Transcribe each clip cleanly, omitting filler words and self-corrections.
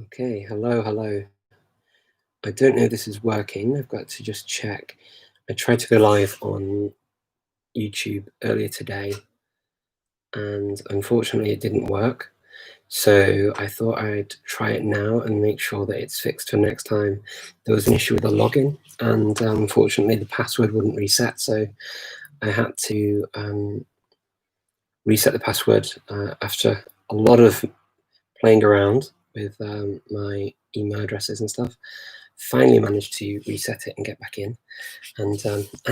Okay, hello. I don't know if this is working. I've got to just check. I tried to go live on YouTube earlier today, and unfortunately it didn't work. So I thought I'd try it now and make sure that it's fixed for next time. There was an issue with the login, and unfortunately the password wouldn't reset, so I had to reset the password after a lot of playing around with my email addresses and stuff. Finally managed to reset it and get back in, and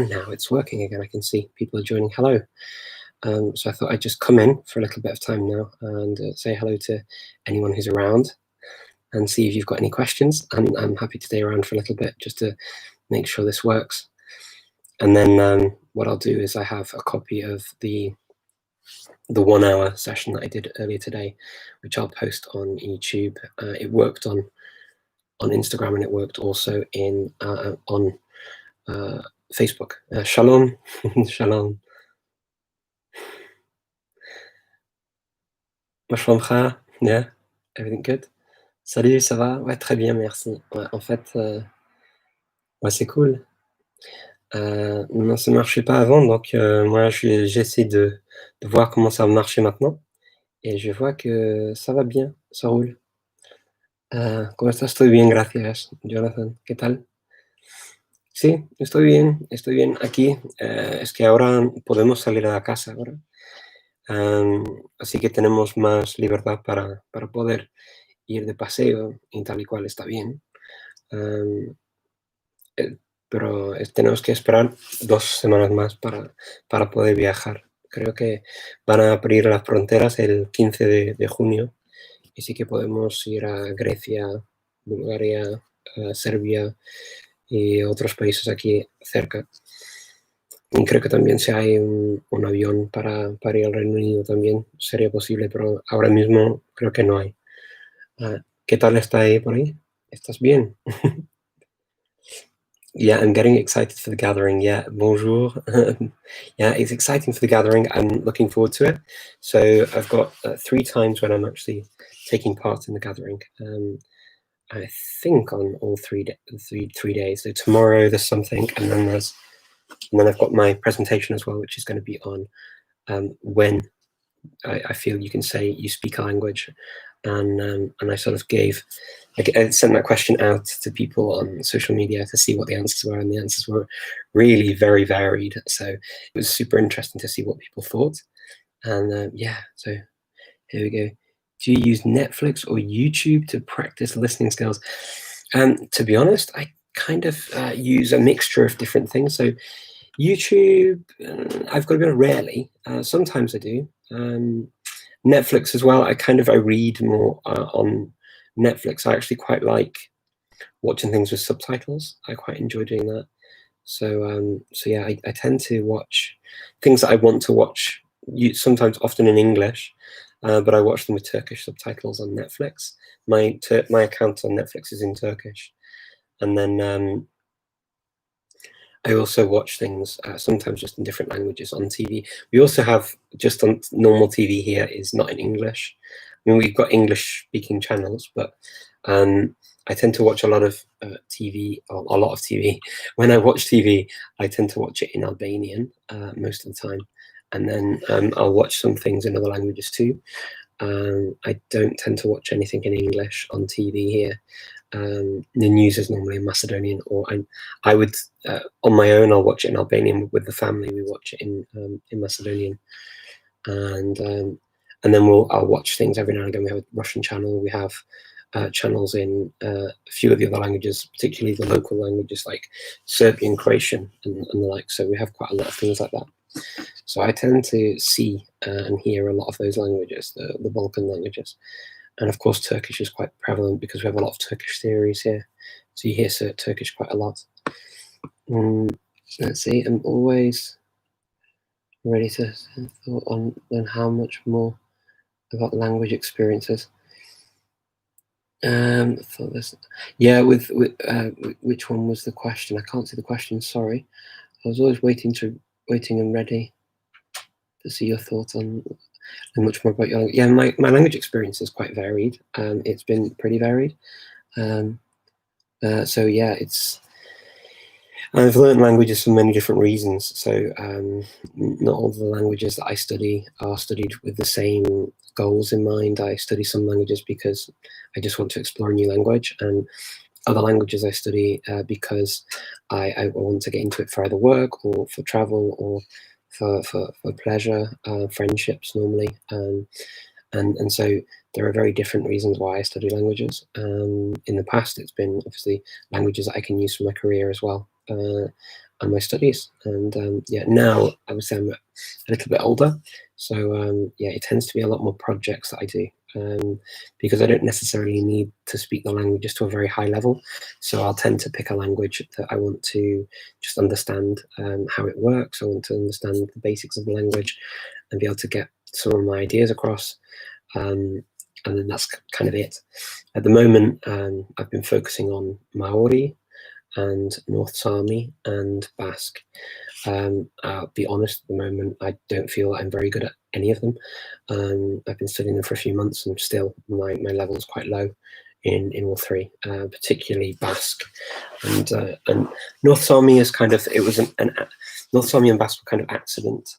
now it's working again. I can see people are joining. Hello. So I thought I'd just come in for a little bit of time now and say hello to anyone who's around and see if you've got any questions. I'm happy to stay around for a little bit just to make sure this works. And then what I'll do is I have a copy of the 1 hour session that I did earlier today, which I'll post on YouTube. It worked on Instagram, and it worked also on Facebook. Shalom. Shalom. Yeah, everything good? Salut, ça va? Ouais, très bien, merci. Ouais, en fait, ouais, c'est cool. Non, ça marchait pas avant, donc moi, j'essaie de voir comment ça marchait maintenant, et je vois que ça va bien, ça roule. ¿Cómo estás? Estoy bien, gracias, Jonathan. ¿Qué tal? Sí, estoy bien aquí. Es que ahora podemos salir a la casa ahora. Así que tenemos más libertad para poder ir de paseo y tal y cual, está bien. Am, pero tenemos que esperar 2 semanas más para poder viajar. Creo que van a abrir las fronteras el 15 de junio, y sí que podemos ir a Grecia, Bulgaria, Serbia y otros países aquí cerca. Y creo que también si hay un avión para ir al Reino Unido también sería posible, pero ahora mismo creo que no hay. ¿Qué tal está ahí por ahí? ¿Estás bien? Yeah, I'm getting excited for the gathering. Yeah, bonjour. Yeah, it's exciting for the gathering. I'm looking forward to it. So I've got 3 times when I'm actually taking part in the gathering. I think on all 3 days. So tomorrow there's something, and then I've got my presentation as well, which is going to be on when I feel you can say you speak a language, and I sort of I sent that question out to people on social media to see what the answers were, and the answers were really very varied. So it was super interesting to see what people thought. And yeah, so here we go. Do you use Netflix or YouTube to practice listening skills? To be honest, I kind of use a mixture of different things. So YouTube, I've got to be rarely. Sometimes I do. Netflix as well. I read more on Netflix. I actually quite like watching things with subtitles. I quite enjoy doing that. So yeah, I tend to watch things that I want to watch. Sometimes, often in English, but I watch them with Turkish subtitles on Netflix. My account on Netflix is in Turkish, and then I also watch things sometimes just in different languages on TV. We also have, just on normal TV here, is not in English. I mean, we've got English-speaking channels, but I tend to watch a lot of TV, or a lot of TV. When I watch TV, I tend to watch it in Albanian most of the time, and then I'll watch some things in other languages too. I don't tend to watch anything in English on TV here. The news is normally in Macedonian, or I would on my own, I'll watch it in Albanian. With the family, we watch it in Macedonian, and then I'll watch things every now and again. We have a Russian channel. We have channels in a few of the other languages, particularly the local languages like Serbian, Croatian, and the like. So we have quite a lot of things like that. So I tend to see and hear a lot of those languages, the Balkan languages. And of course, Turkish is quite prevalent because we have a lot of Turkish theories here. So you hear Turkish quite a lot. Let's see, I'm always ready to thought on learn how much more about language experiences. For this, yeah, with which one was the question? I can't see the question, sorry. I was always waiting and ready to see your thoughts on. and much more about your, yeah, my language experience is quite varied. It's been pretty varied. So yeah, I've learned languages for many different reasons. So not all the languages that I study are studied with the same goals in mind. I study some languages because I just want to explore a new language, and other languages I study because I want to get into it for either work or for travel or for pleasure, friendships normally. And so there are very different reasons why I study languages. In the past, it's been obviously languages that I can use for my career as well, and my studies. And yeah, now I would say I'm a little bit older, so yeah, it tends to be a lot more projects that I do, because I don't necessarily need to speak the languages to a very high level. So I'll tend to pick a language that I want to just understand how it works. I want to understand the basics of the language and be able to get some of my ideas across. And then that's kind of it. At the moment, I've been focusing on Maori and North Sami and Basque. I'll be honest, at the moment, I don't feel I'm very good at any of them. I've been studying them for a few months, and still my level is quite low in all three, particularly Basque. And North Sami is kind of, it was North Sami and Basque were kind of accident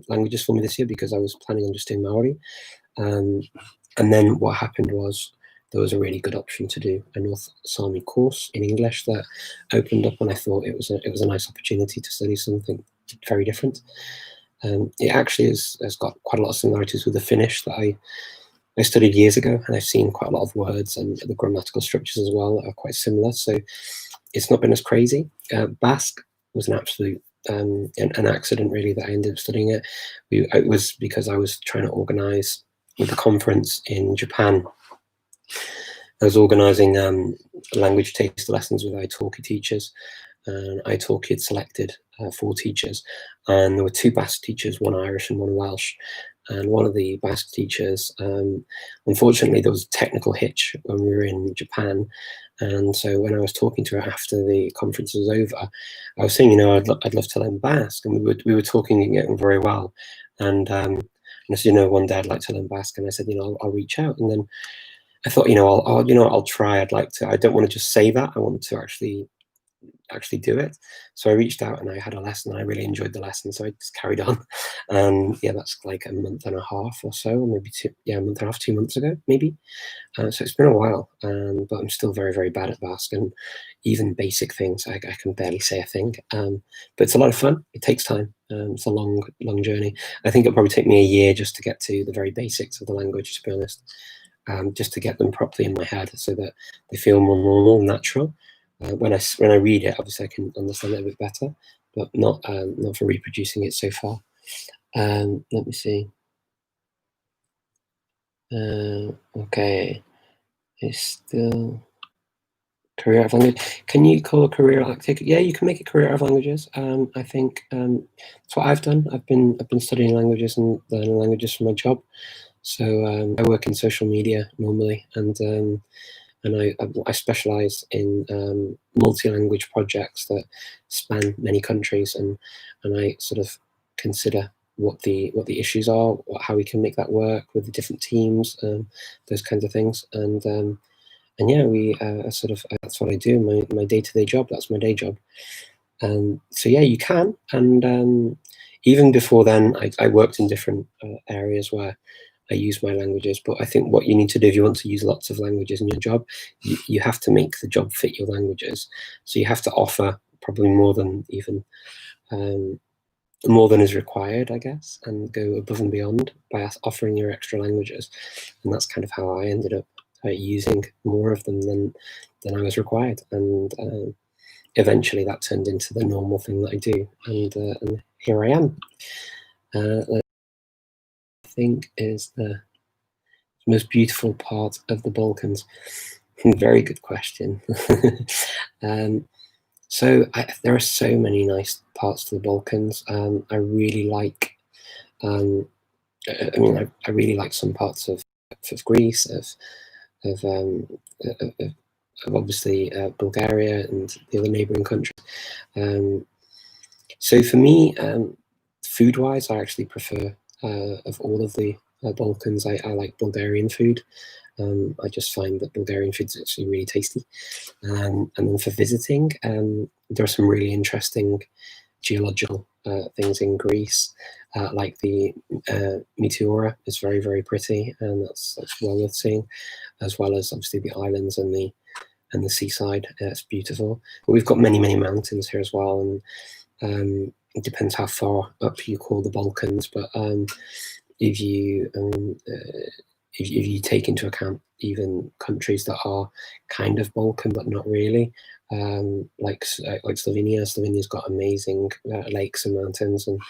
languages for me this year because I was planning on just doing Maori. And then what happened was there was a really good option to do a North Sami course in English that opened up, and I thought it was a nice opportunity to study something very different. It actually has got quite a lot of similarities with the Finnish that I studied years ago, and I've seen quite a lot of words and the grammatical structures as well are quite similar. So it's not been as crazy. Basque was an absolute an accident really that I ended up studying it. It was because I was trying to organise with a conference in Japan. I was organising language taste lessons with Italki teachers, and Italki had selected 4 teachers, and there were 2 Basque teachers, one Irish and one Welsh. And one of the Basque teachers, unfortunately, there was a technical hitch when we were in Japan. And so when I was talking to her after the conference was over, I was saying, I'd love to learn Basque, and we were talking and getting very well. And I said, one day I'd like to learn Basque, and I said, I'll reach out. And then I thought, I'll try. I'd like to. I don't want to just say that. I want to actually do it. So I reached out and I had a lesson, and I really enjoyed the lesson. So I just carried on. And yeah, that's like a month and a half or so, or maybe a month and a half, 2 months ago, maybe. So it's been a while, but I'm still very, very bad at Basque, and even basic things, I can barely say a thing. But it's a lot of fun. It takes time. It's a long, long journey. I think it'll probably take me a year just to get to the very basics of the language, to be honest. Just to get them properly in my head so that they feel more normal and natural. When I read it, obviously I can understand it a bit better, but not for reproducing it so far. Let me see. Okay, it's still career out of language. Can you call a career yeah, you can make a career out of languages. I think that's what I've done. I've been studying languages and learning languages for my job. So I work in social media normally, and I specialise in multi-language projects that span many countries, and I sort of consider what the issues are, how we can make that work with the different teams, those kinds of things, and yeah, we that's what I do. My day-to-day job. That's my day job. So yeah, you can, and even before then, I worked in different areas where I use my languages. But I think what you need to do if you want to use lots of languages in your job, you have to make the job fit your languages. So you have to offer probably more than more than is required, I guess, and go above and beyond by offering your extra languages. And that's kind of how I ended up using more of them than I was required. And eventually that turned into the normal thing that I do. And here I am. I think is the most beautiful part of the Balkans. Very good question. So there are so many nice parts to the Balkans. I really like. I really like some parts of Greece, of, obviously Bulgaria and the other neighbouring countries. So for me, food-wise, I actually prefer of all of the Balkans, I like Bulgarian food. I just find that Bulgarian food is actually really tasty. And then for visiting, there are some really interesting geological things in Greece, like the Meteora is very, very pretty, and that's well worth seeing, as well as obviously the islands and the seaside. It's beautiful. But we've got many, many mountains here as well, and it depends how far up you call the Balkans. But if you if you take into account even countries that are kind of Balkan but not really, like Slovenia. Slovenia's got amazing lakes and mountains, and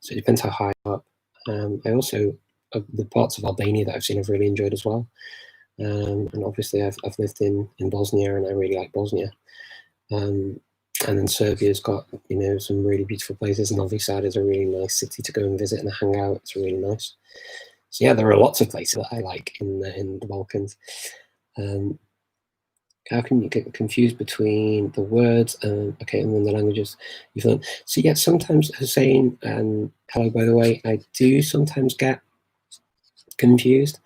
so it depends how high up. I also the parts of Albania that I've seen I've really enjoyed as well, and obviously I've lived in Bosnia, and I really like Bosnia. And then Serbia's got some really beautiful places. Novi Sad is a really nice city to go and visit and hang out. It's really nice. So yeah, there are lots of places that I like in the Balkans. How can you get confused between the words? Okay, and then the languages you've learned. So yeah, sometimes Hussein, hello by the way, I do sometimes get confused.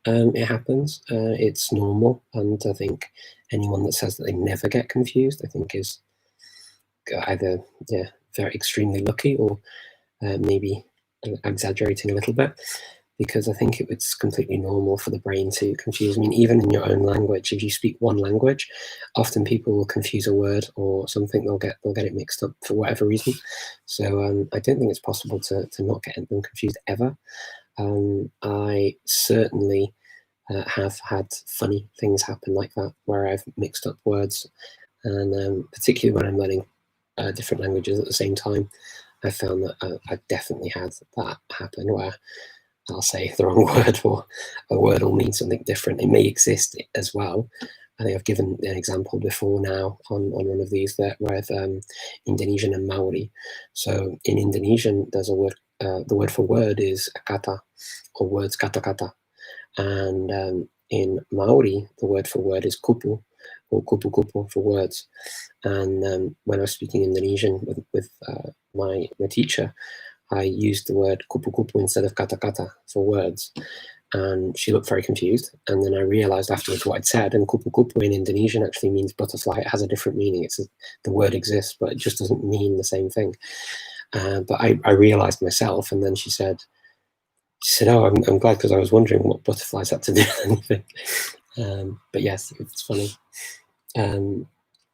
It happens. It's normal, and I think anyone that says that they never get confused, I think is either very extremely lucky or maybe exaggerating a little bit, because I think it's completely normal for the brain to confuse. I mean, even in your own language, if you speak one language, often people will confuse a word or something. They'll get it mixed up for whatever reason. So I don't think it's possible to not get them confused ever. I certainly have had funny things happen like that, where I've mixed up words, and particularly when I'm learning different languages at the same time, I found that I definitely had that happen, where I'll say the wrong word, or a word will mean something different. It may exist as well. I think I've given an example before now on one of these with Indonesian and Maori. So in Indonesian, there's a word, the word for word is kata, or words kata-kata. And in Maori, the word for word is kupu, or kupu-kupu for words. And when I was speaking Indonesian with my teacher, I used the word kupu-kupu instead of kata-kata for words. And she looked very confused. And then I realized afterwards what I'd said, and kupu-kupu in Indonesian actually means butterfly. It has a different meaning. The word exists, but it just doesn't mean the same thing. But I realized myself, and then she said, oh, I'm glad, because I was wondering what butterflies had to do with anything. But yes, it's funny.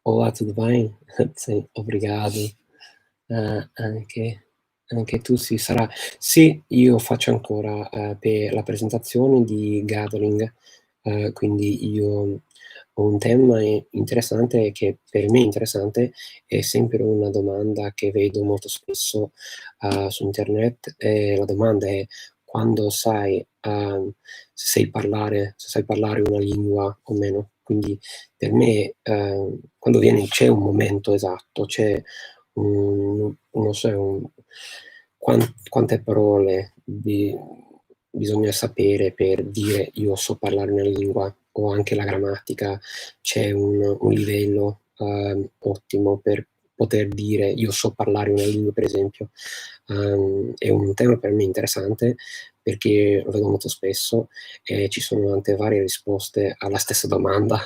Olá, tudo bem? Sim, obrigado. Anche tu sì, sarà. Sì, io faccio ancora per la presentazione di Gathering, quindi io ho un tema interessante, che per me è interessante, è sempre una domanda che vedo molto spesso su internet, e la domanda è: quando sai se sai parlare una lingua o meno. Quindi per me quando c'è un momento esatto, c'è non so, quante parole bisogna sapere per dire io so parlare una lingua, o anche la grammatica, c'è un livello ottimo per poter dire io so parlare una lingua, per esempio. È un tema per me interessante, perché lo vedo molto spesso e ci sono tante varie risposte alla stessa domanda.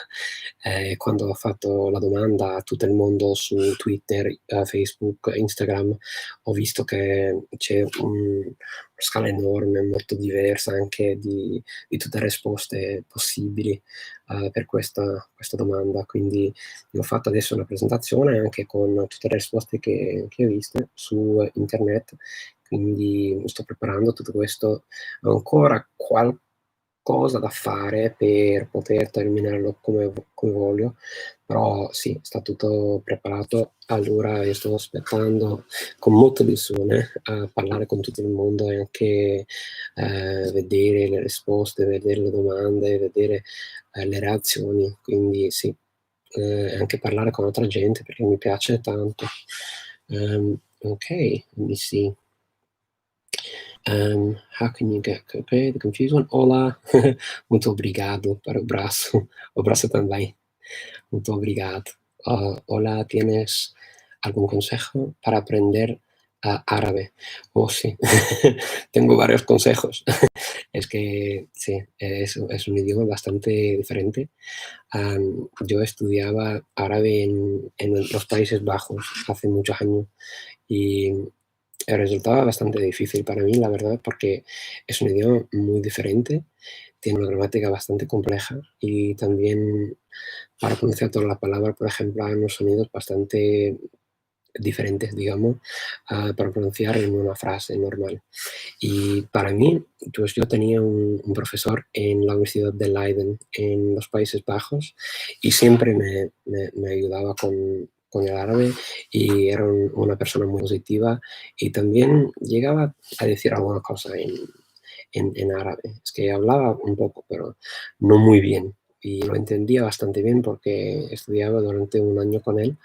Quando ho fatto la domanda a tutto il mondo su Twitter, Facebook, Instagram, ho visto che c'è una scala enorme, molto diversa anche di tutte le risposte possibili per questa domanda. Quindi ho fatto adesso una presentazione anche con tutte le risposte che ho viste su internet, quindi sto preparando tutto questo. Ho ancora qualcosa da fare per poter terminarlo come voglio, però sì, sta tutto preparato. Allora io sto aspettando con molta illusione a parlare con tutto il mondo, e anche vedere le risposte, vedere le domande, vedere le reazioni. Quindi sì, anche parlare con altra gente, perché mi piace tanto. Ok, let me see. How can you get the confused one? Hola, muito obrigado para o braço também. Muito obrigado. Hola, ¿tienes algún consejo para aprender Árabe. Oh, sí. Tengo varios consejos. Es que sí, es un idioma bastante diferente. Yo estudiaba árabe en los Países Bajos hace muchos años y resultaba bastante difícil para mí, la verdad, porque es un idioma muy diferente, tiene una gramática bastante compleja y también para pronunciar todas las palabras, por ejemplo, hay unos sonidos bastante diferentes, digamos, para pronunciar en una frase normal. Y para mí, pues yo tenía un profesor en la Universidad de Leiden, en los Países Bajos, y siempre me ayudaba con el árabe y era una persona muy positiva y también llegaba a decir alguna cosa en árabe. Es que hablaba un poco, pero no muy bien. Y lo entendía bastante bien porque estudiaba durante un año con él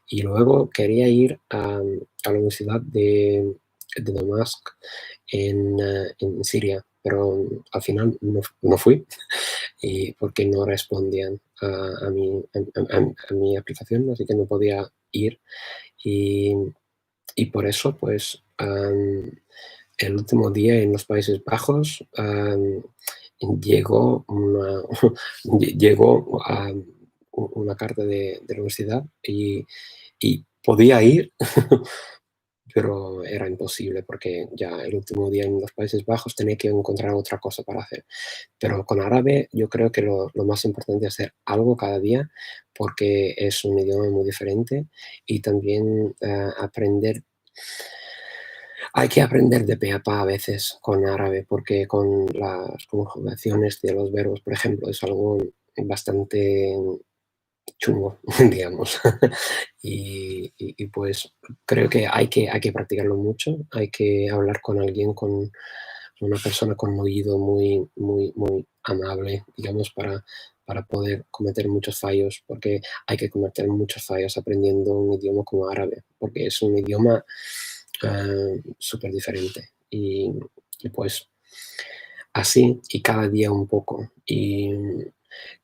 y luego quería ir a la Universidad de Damasco en Siria, pero al final no fui y porque no respondían a mi aplicación, así que no podía ir. Y, y por eso, pues, el último día en los Países Bajos llegó llegó una carta de la universidad y podía ir, pero era imposible porque ya el último día en los Países Bajos tenía que encontrar otra cosa para hacer. Pero con árabe yo creo que lo más importante es hacer algo cada día porque es un idioma muy diferente y también aprender. Hay que aprender de pe a pa a veces con árabe porque con las conjugaciones de los verbos, por ejemplo, es algo bastante chungo, digamos. Pues creo que hay que practicarlo mucho, hay que hablar con alguien, con una persona con un oído muy, muy, muy amable, digamos, para poder cometer muchos fallos, porque hay que cometer muchos fallos aprendiendo un idioma como árabe, porque es un idioma súper diferente. Y pues así, y cada día un poco. Y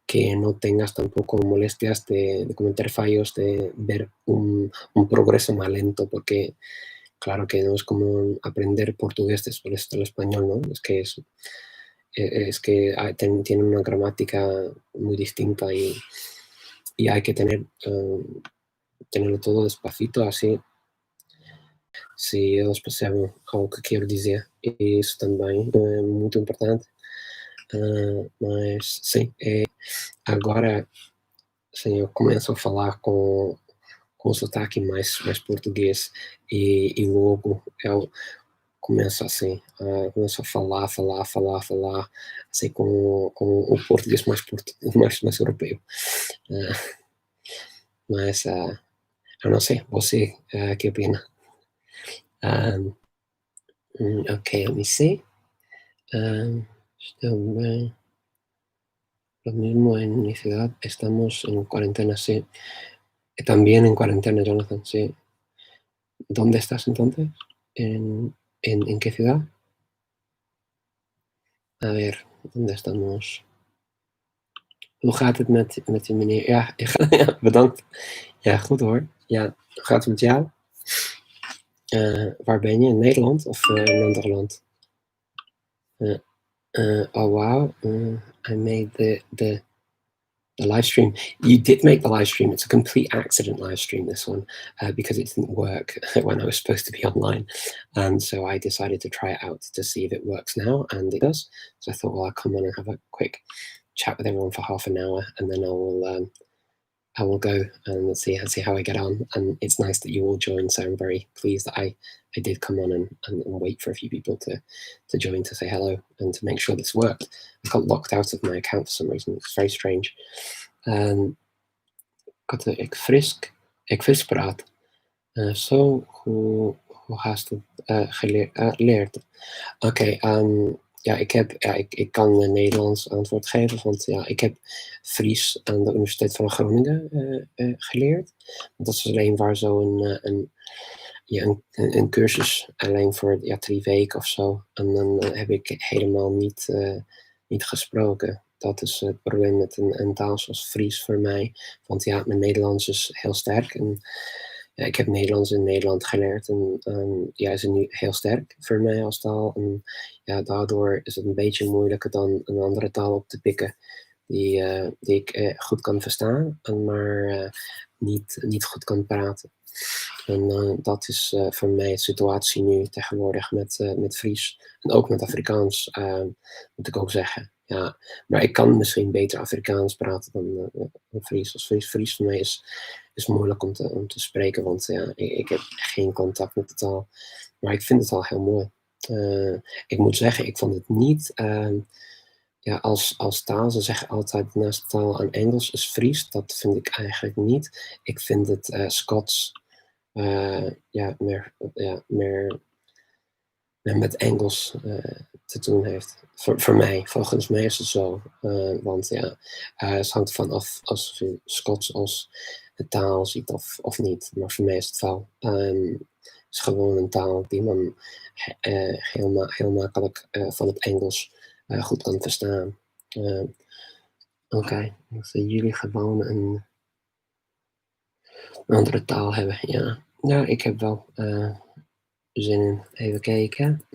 que no tengas tampoco molestias de cometer fallos, de ver un progreso más lento, porque claro que no es como aprender portugués después del español, ¿no? Es que tiene una gramática muy distinta y hay que tenerlo todo despacito, así. Se eles percebem ao que quero dizer. E isso também é muito importante. Mas sim, agora sim, eu começo a falar com sotaque mais português e logo eu começo assim, começo a falar, assim com o português mais europeu. Uh, mas eu não sei, você que opina? Um, ok, let me see. Também, lo mismo en mi ciudad, estamos en cuarentena, sí. También en cuarentena, Jonathan, sí. ¿Dónde estás entonces? ¿En qué ciudad? A ver, ¿dónde estamos? Hoe gaat het met je meneer? Ja, ja, bedankt. Ja, goed hoor. Ja, hoe gaat het met jou? Waar ben je? In Nederland of in een ander land? Oh wow, I made the live stream. You did make the live stream. It's a complete accident live stream, this one, because it didn't work when I was supposed to be online. And so I decided to try it out to see if it works now, and it does. So I thought, well, I'll come on and have a quick chat with everyone for half an hour, and then I will go and see how I get on. And it's nice that you all joined, so I'm very pleased that I did come on and wait for a few people to join to say hello and to make sure this worked. I got locked out of my account for some reason. It's very strange. Ik fris praat. Zo, hoe haast het geleerd? Oké, ja, ik kan Nederlands antwoord geven, want ja, ik heb Fries aan de Universiteit van Groningen geleerd. Dat is alleen waar zo een cursus alleen voor 3 weken of zo. En dan heb ik helemaal niet gesproken. Dat is het probleem met een taal zoals Fries voor mij. Want ja, mijn Nederlands is heel sterk. En ja, ik heb Nederlands in Nederland geleerd en ja, is het nu heel sterk voor mij als taal. En ja, daardoor is het een beetje moeilijker dan een andere taal op te pikken die ik goed kan verstaan, maar niet goed kan praten. En dat is voor mij de situatie nu tegenwoordig met Fries. En ook met Afrikaans, moet ik ook zeggen. Ja, maar ik kan misschien beter Afrikaans praten dan Fries. Fries voor mij is moeilijk om te spreken, want ja, ik heb geen contact met de taal. Maar ik vind het al heel mooi. Ik moet zeggen, ik vond het niet... ja, als taal, ze zeggen altijd naast taal en Engels is Fries. Dat vind ik eigenlijk niet. Ik vind het Schots ja, meer met Engels te doen heeft. Voor mij, volgens mij is het zo. Want ja, het hangt van af als je Schots als een taal ziet of niet. Maar voor mij is het wel. Het is gewoon een taal die man heel makkelijk van het Engels goed kan verstaan. Oké, dus jullie gewoon een andere taal hebben. Ja, ik heb wel zin in. Even kijken.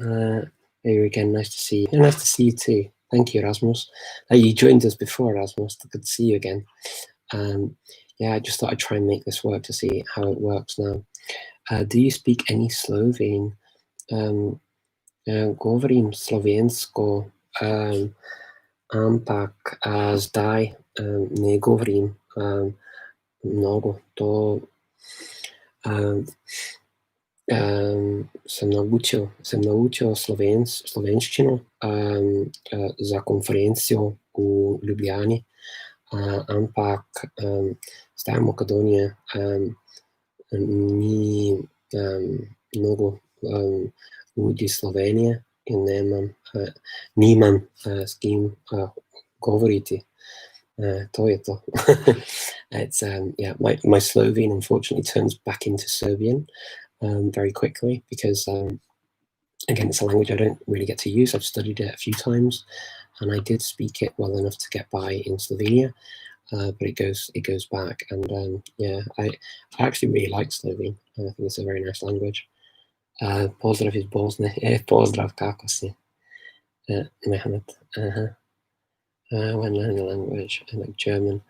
Hey again, nice to see you. Yeah, nice to see you too. Thank you, Rasmus. You joined us before, Rasmus. Good to see you again. Yeah, I just thought I'd try and make this work to see how it works now. Do you speak any Slovene? Govorim slovensko, ampak zdaj ne govorim mnogo. To sem naučil slovenščino za konferencijo v Ljubljani, ampak zdaj v Makedoniji ni mnogo ljudi Slovenije in nimam s kim govoriti. To je to. It's yeah, my Slovene unfortunately turns back into Serbian very quickly because again, it's a language I don't really get to use. I've studied it a few times, and I did speak it well enough to get by in Slovenia, but it goes back. And yeah, I actually really like Slovene. I think it's a very nice language. Pozdrav iz Bosne. Pozdrav, kako si? Mehmet. When learning a language, like German,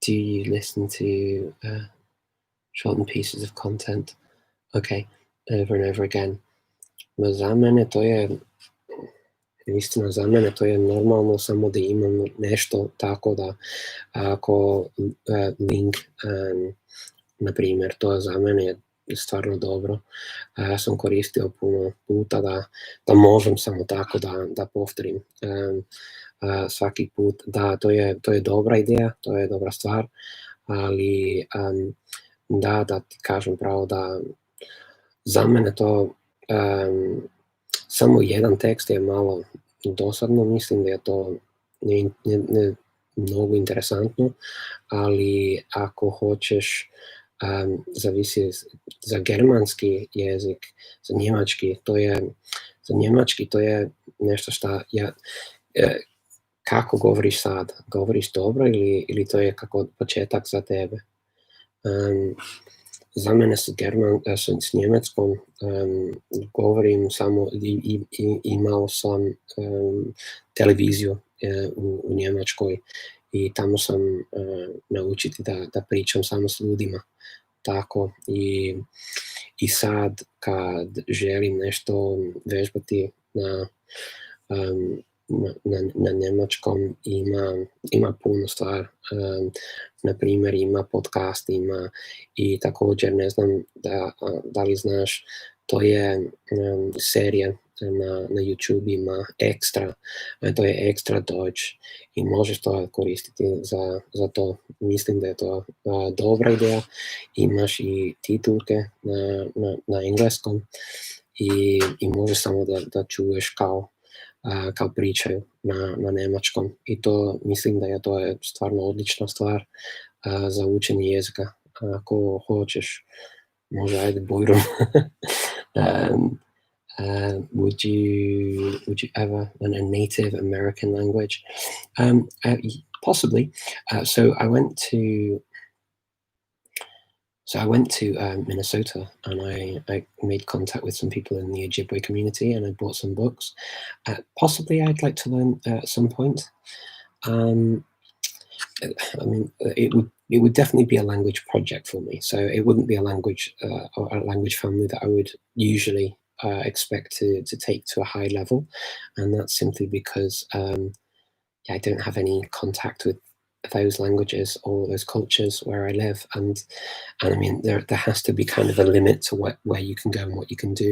do you listen to shortened pieces of content? Okay, over and over again. Za mene to je, istina, za mene to je normalno, samo da imam nešto tako da ako link, na primjer, to za mene je stvarno dobro. Sam koristio puno puta da možem samo tako da povtorim svaki put. Da, to je dobra ideja, to je dobra stvar, ali da ti kažem pravo da za mene to samo jedan tekst je malo dosadno, mislim da je to ne mnogo interesantno, ali ako hoćeš zavisi za germanski jezik, za njemački to je nešto što kako govoriš sad? Govoriš dobro ili to je kako početak za tebe? Za mene s njemeckom govorim samo imao sam televiziju u Njemačkoj i tamo sam naučiti da pričam samo s ljudima. Tako i sad kad želim nešto vežbati na njemačkom ima puno stvar, na primjer ima podcast, ima i također ne znam da li znaš, to je serija na YouTube ima Extra, to je Extra Deutsch i možeš to koristiti za to. Mislim da je to dobra ideja. Imaš i titulke na engleskom i možeš samo da čuješ kao pričaju na njemačkom i to mislim da je to stvarno odlična stvar za učenje jezika. Ako hoćeš, može ajde bujrum. Would you ever learn a Native American language? Possibly. So I went to So I went to Minnesota, and I made contact with some people in the Ojibwe community, and I bought some books. Possibly I'd like to learn at some point. Um, I mean, it would definitely be a language project for me. So it wouldn't be a language or a language family that I would usually expect to take to a high level, and that's simply because yeah, I don't have any contact with those languages or those cultures where I live, and I mean there has to be kind of a limit to where you can go and what you can do,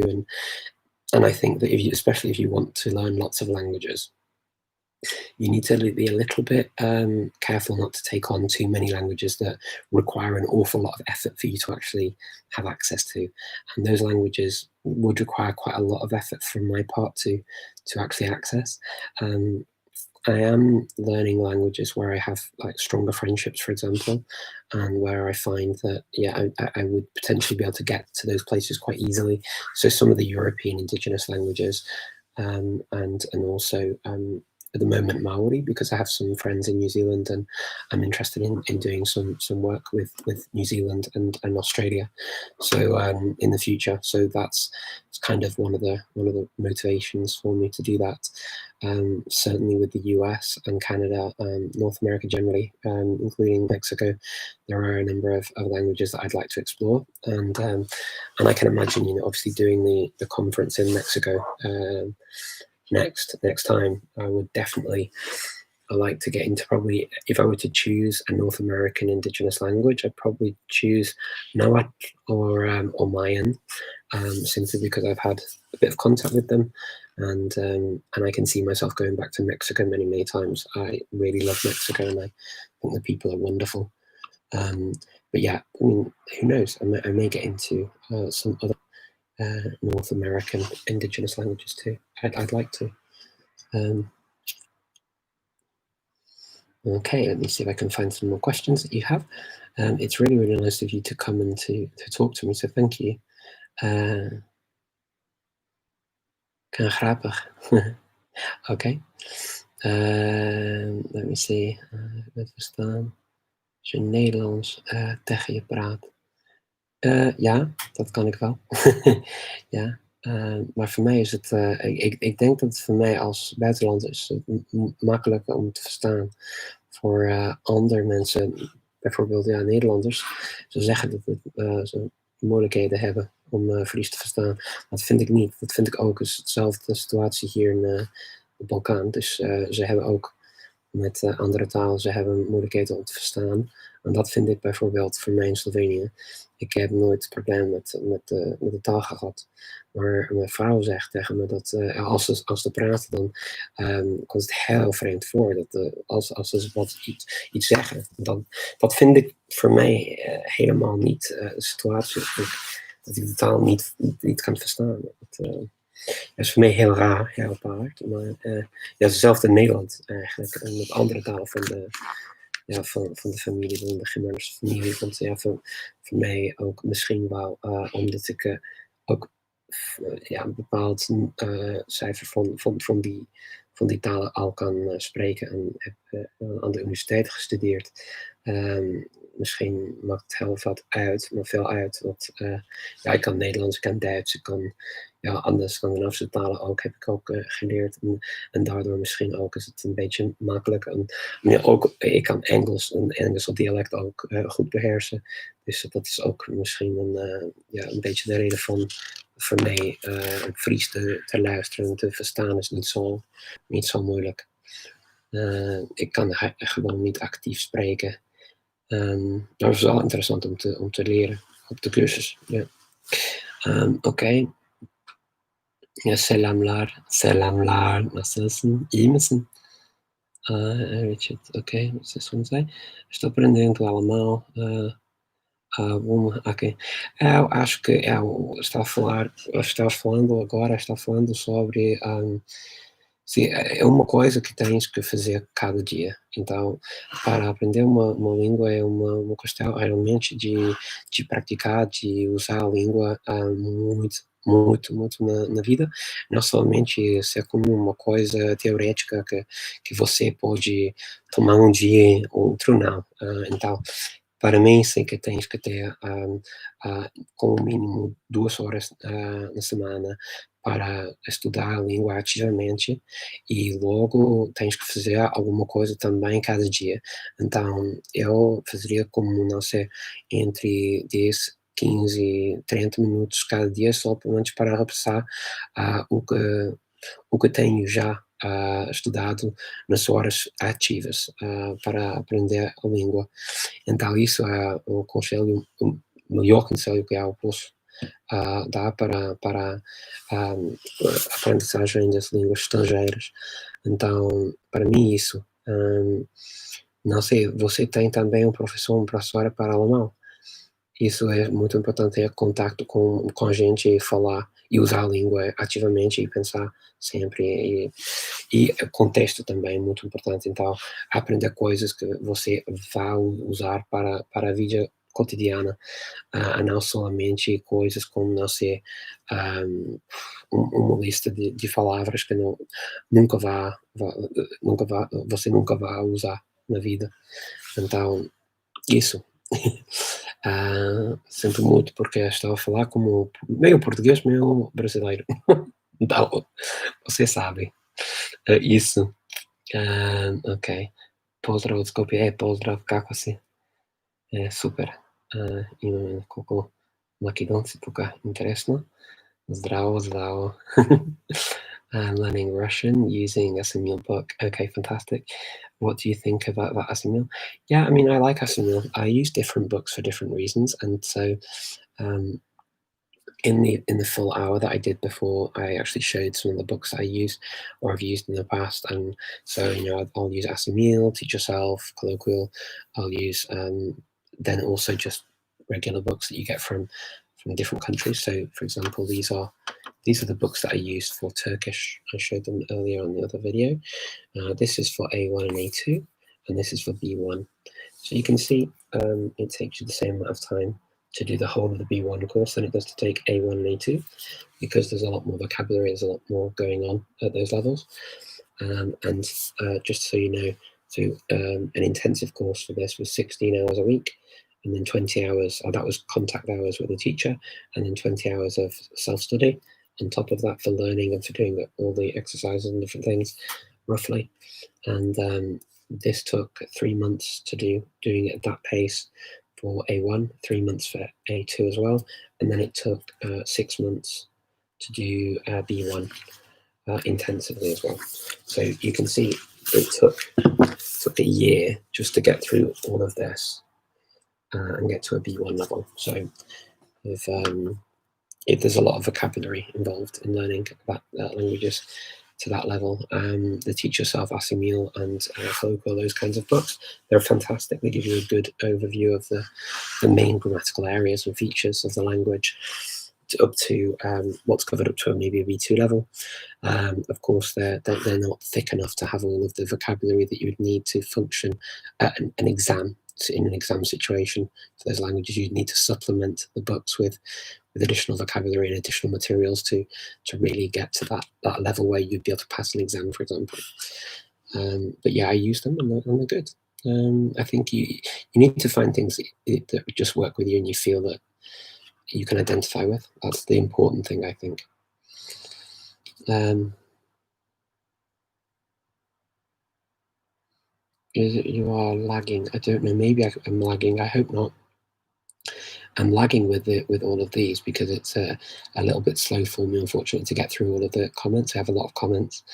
and I think that if you, especially if you want to learn lots of languages, you need to be a little bit careful not to take on too many languages that require an awful lot of effort for you to actually have access to, and those languages would require quite a lot of effort from my part to actually access. Um, I am learning languages where I have like stronger friendships, for example, and where I find that yeah, I would potentially be able to get to those places quite easily. So some of the European indigenous languages, and also at the moment Maori, because I have some friends in New Zealand, and I'm interested in doing some work with New Zealand and Australia. So in the future, so that's kind of one of the motivations for me to do that. Certainly with the US and Canada, North America generally, including Mexico, there are a number of languages that I'd like to explore, and I can imagine, obviously doing the conference in Mexico next time. I would definitely like to get into, probably if I were to choose a North American indigenous language, I'd probably choose Nahuatl or Mayan, simply because I've had a bit of contact with them, and I can see myself going back to Mexico many times. I really love Mexico, and I think the people are wonderful. But yeah, I mean, who knows? I may get into some other North American indigenous languages too. I'd like to. Um, okay, let me see if I can find some more questions that you have. It's really nice of you to come and to talk to me, so thank you. Grappig. Okay. Let me see. Met verstaan. Als je Nederlands tegen je praat. Ja, dat kan ik wel. Ja. Maar voor mij is het, ik denk dat het voor mij als buitenlander is makkelijker om te verstaan. Voor andere mensen, bijvoorbeeld ja, Nederlanders, ze zeggen dat ze moeilijkheden hebben om Fries te verstaan. Dat vind ik niet. Dat vind ik ook. Het is dezelfde situatie hier in de Balkaan. Dus ze hebben ook met andere talen, ze hebben moeilijkheden om te verstaan. En dat vind ik bijvoorbeeld voor mij in Slovenië. Ik heb nooit problemen met de taal gehad. Maar mijn vrouw zegt tegen me dat als ze praten, dan komt het heel vreemd voor. Dat als ze iets zeggen, dat vind ik voor mij helemaal niet de situatie. Dat ik de taal niet kan verstaan. Dat is voor mij heel raar, heel apart. Maar ja, hetzelfde in Nederland eigenlijk. En met andere talen van de familie, van de Germaanse familie. Want ja, voor mij ook misschien wel, omdat ik ook ja, een bepaald cijfer van die talen al kan spreken. En heb aan de universiteit gestudeerd. Misschien maakt het heel veel uit. Want ja, ik kan Nederlands, ik kan Duits, ik kan andere Scandinavische talen ook, heb ik ook geleerd. En daardoor misschien ook is het een beetje makkelijk. En ook, ik kan Engels, een Engelse dialect ook goed beheersen. Dus dat is ook misschien een beetje de reden voor mij Fries te luisteren en te verstaan is niet zo moeilijk. Ik kan gewoon niet actief spreken. Maar het is wel interessant om te leren op de cursus. Ja. Oké. Ja, selamlar, nasılsın, iyi misin? Richard, oké, wat is isso não Estou aprendendo alemão. Ok. Eu acho que eu estava falando agora, estava falando sobre se é uma coisa que tens que fazer cada dia. Então, para aprender uma língua é uma questão realmente de praticar, de usar a língua muito na vida, não somente ser como uma coisa teorética que você pode tomar um dia e outro não. Então, Para mim, sei que tens que ter, como mínimo 2 horas, na semana para estudar a língua ativamente e logo tens que fazer alguma coisa também cada dia. Então eu fazeria como, não sei, entre 10, 15, 30 minutos cada dia só pelo menos para repassar, o que tenho já, estudado nas horas ativas, para aprender a língua. Então isso é o melhor conselho que eu posso, dar a aprendizagem das línguas estrangeiras. Então, para mim isso. Não sei, você tem também um professor, uma professora para alemão? Isso é muito importante, ter contato com a gente e falar e usar a língua ativamente e pensar sempre. E o contexto também é muito importante, então aprender coisas que você vai usar para a vida cotidiana, não somente coisas como, não sei, uma lista de palavras que nunca você nunca vai usar na vida. Então, isso. Sinto muito porque estou a falar como meio português, meio brasileiro. Então, você sabe. Isso. Okej. Pozdrav od Skopje, pozdrav, kako si? Super. Имаме колко македонци тука. Интересно. Zdravo, zdravo. Learning Russian using Asimil book. Okay, fantastic. What do you think about that, Asimil? Yeah, I mean, I like Asimil. I use different books for different reasons, and so um, in the full hour that I did before, I actually showed some of the books I use or I've used in the past. And so, I'll use Asimil, Teach Yourself, Colloquial. I'll use then also just regular books that you get from different countries. So, for example, these are the books that I used for Turkish. I showed them earlier on the other video. This is for A1 and A2, and this is for B1. So you can see it takes you the same amount of time to do the whole of the B1 course than it does to take A1 and A2, because there's a lot more vocabulary, there's a lot more going on at those levels. And just so you know, so an intensive course for this was 16 hours a week, and then 20 hours, that was contact hours with a teacher, and then 20 hours of self-study on top of that for learning and for doing all the exercises and different things, roughly. And this took 3 months to doing it at that pace for A1, 3 months for A2 as well, and then it took 6 months to do B1 intensively as well. So you can see it took a year just to get through all of this and get to a B1 level. So if there's a lot of vocabulary involved in learning that languages to that level. The Teach Yourself, Asimil, and Colloquial, those kinds of books, they're fantastic. They give you a good overview of the main grammatical areas and features of the language, up to what's covered up to maybe a B2 level. Of course, they're not thick enough to have all of the vocabulary that you would need to function at an exam, in an exam situation. For those languages, you'd need to supplement the books with additional vocabulary and additional materials to really get to that level where you'd be able to pass an exam, for example. But yeah, I use them and they're good. I think you need to find things that just work with you and you feel that you can identify with. That's the important thing, I think. You are lagging. I don't know. Maybe I'm lagging. I hope not. I'm lagging with all of these because it's a little bit slow for me, unfortunately, to get through all of the comments. I have a lot of comments,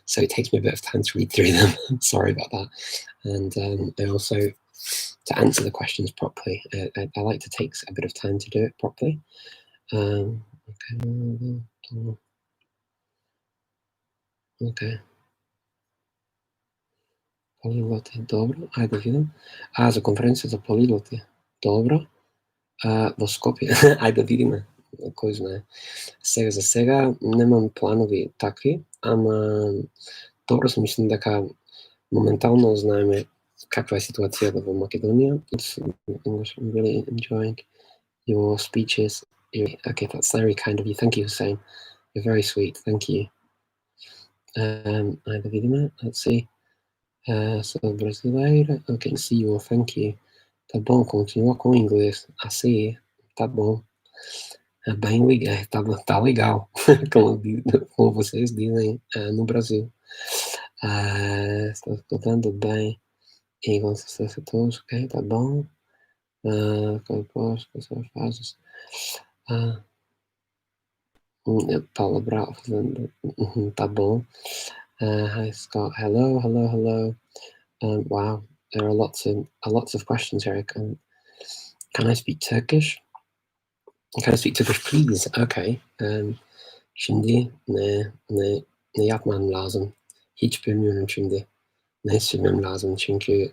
so it takes me a bit of time to read through them. Sorry about that. And I also, to answer the questions properly, I like to take a bit of time to do it properly. Okay. Polygloty, dobro. Ajde vidim. Za konferenciju za poligloty. Dobro. Во Скопје, ајде да видиме, кој знае. Сега за сега немам планови такви, ама добро се мислам дека моментално знаеме каква е ситуацијата во Македонија. It's English, I'm really enjoying your speeches. Okay, that's very kind of you. Thank you, Hussein. You're very sweet. Thank you. Ајде да видиме, let's see. So brasileira, okay, see you, thank you. Tá bom, continua com o inglês. Assim, tá bom. É bem legal, tá legal, como vocês dizem no Brasil. Estou escutando bem. E com sucesso a todos, ok, tá bom. Compôs, com suas frases. Paula Brown, tá bom. Hi Scott, hello, hello, hello. Wow, there are lots of questions here. Can I speak Turkish? Can I speak Turkish, please? Okay. Şimdi ne yapmam lazım? Hiç bilmiyorum şimdi. Ne söylemem lazım? Çünkü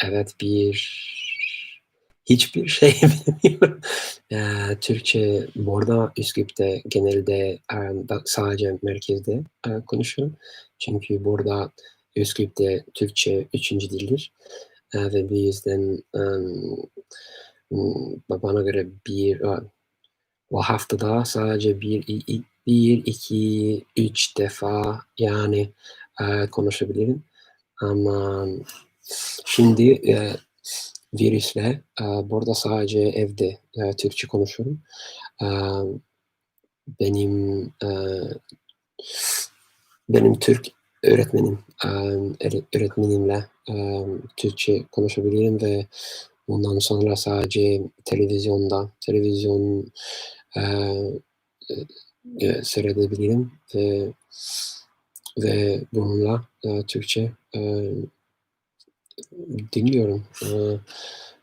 evet hiçbir şey bilmiyorum. Türkçe burada Üsküp'te genelde sadece merkezde konuşuyorum. Çünkü burada Üsküp'te Türkçe 3. dildir. Ve bu yüzden bana göre o haftada sadece bir, iki, üç defa yani konuşabilirim. Ama şimdi virüsle burada sadece evde Türkçe konuşuyorum. Benim Türk öğretmenimle Türkçe konuşabilirim ve bundan sonra sadece televizyon seyredebilirim ve bununla Türkçe dinliyorum.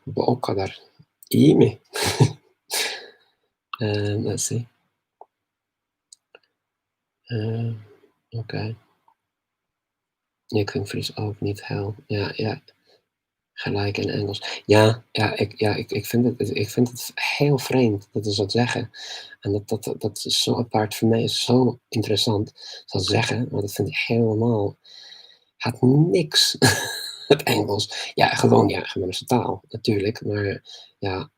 Bu o kadar. İyi mi? Let's see. Okay. Je klinkt Fries ook niet heel. Ja, gelijk in Engels. Ik vind het heel vreemd dat ze dat zeggen. En dat is zo apart. Voor mij is zo interessant dat zeggen, maar dat vind ik helemaal. Had niks het Engels. Gewoon een taal, natuurlijk. Maar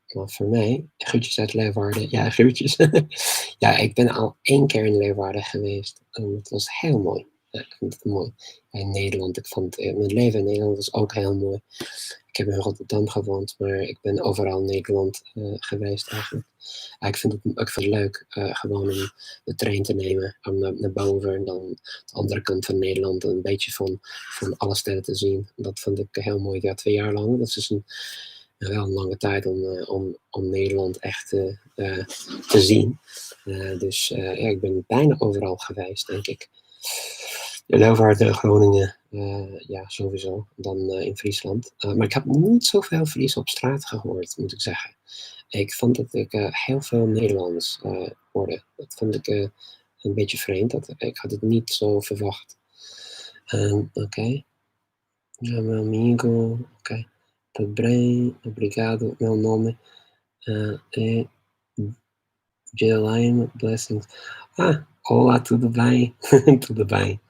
voor mij, groetjes uit Leeuwarden. Ja, groetjes. Ik ben al 1 keer in Leeuwarden geweest. En het was heel mooi. Ik vind het mooi. In Nederland, mijn leven in Nederland was ook heel mooi. Ik heb in Rotterdam gewoond, maar ik ben overal in Nederland geweest eigenlijk. Ik vind het leuk gewoon om de trein te nemen, om naar boven en dan de andere kant van Nederland een beetje van alle steden te zien. Dat vond ik heel mooi. 2 jaar lang. Dat is dus wel een lange tijd om Nederland echt te zien. Dus ik ben bijna overal geweest, denk ik. Leeuwarden, Groningen, sowieso. Dan in Friesland. Maar ik heb niet zoveel Fries op straat gehoord, moet ik zeggen. Ik vond dat ik heel veel Nederlands hoorde. Dat vond ik een beetje vreemd. Ik had het niet zo verwacht. Oké. Meu amigo. Ok. Tudo bem. Obrigado. Meu nome é Jelaine Blessings. Olá, tudo bem? Tudo bem.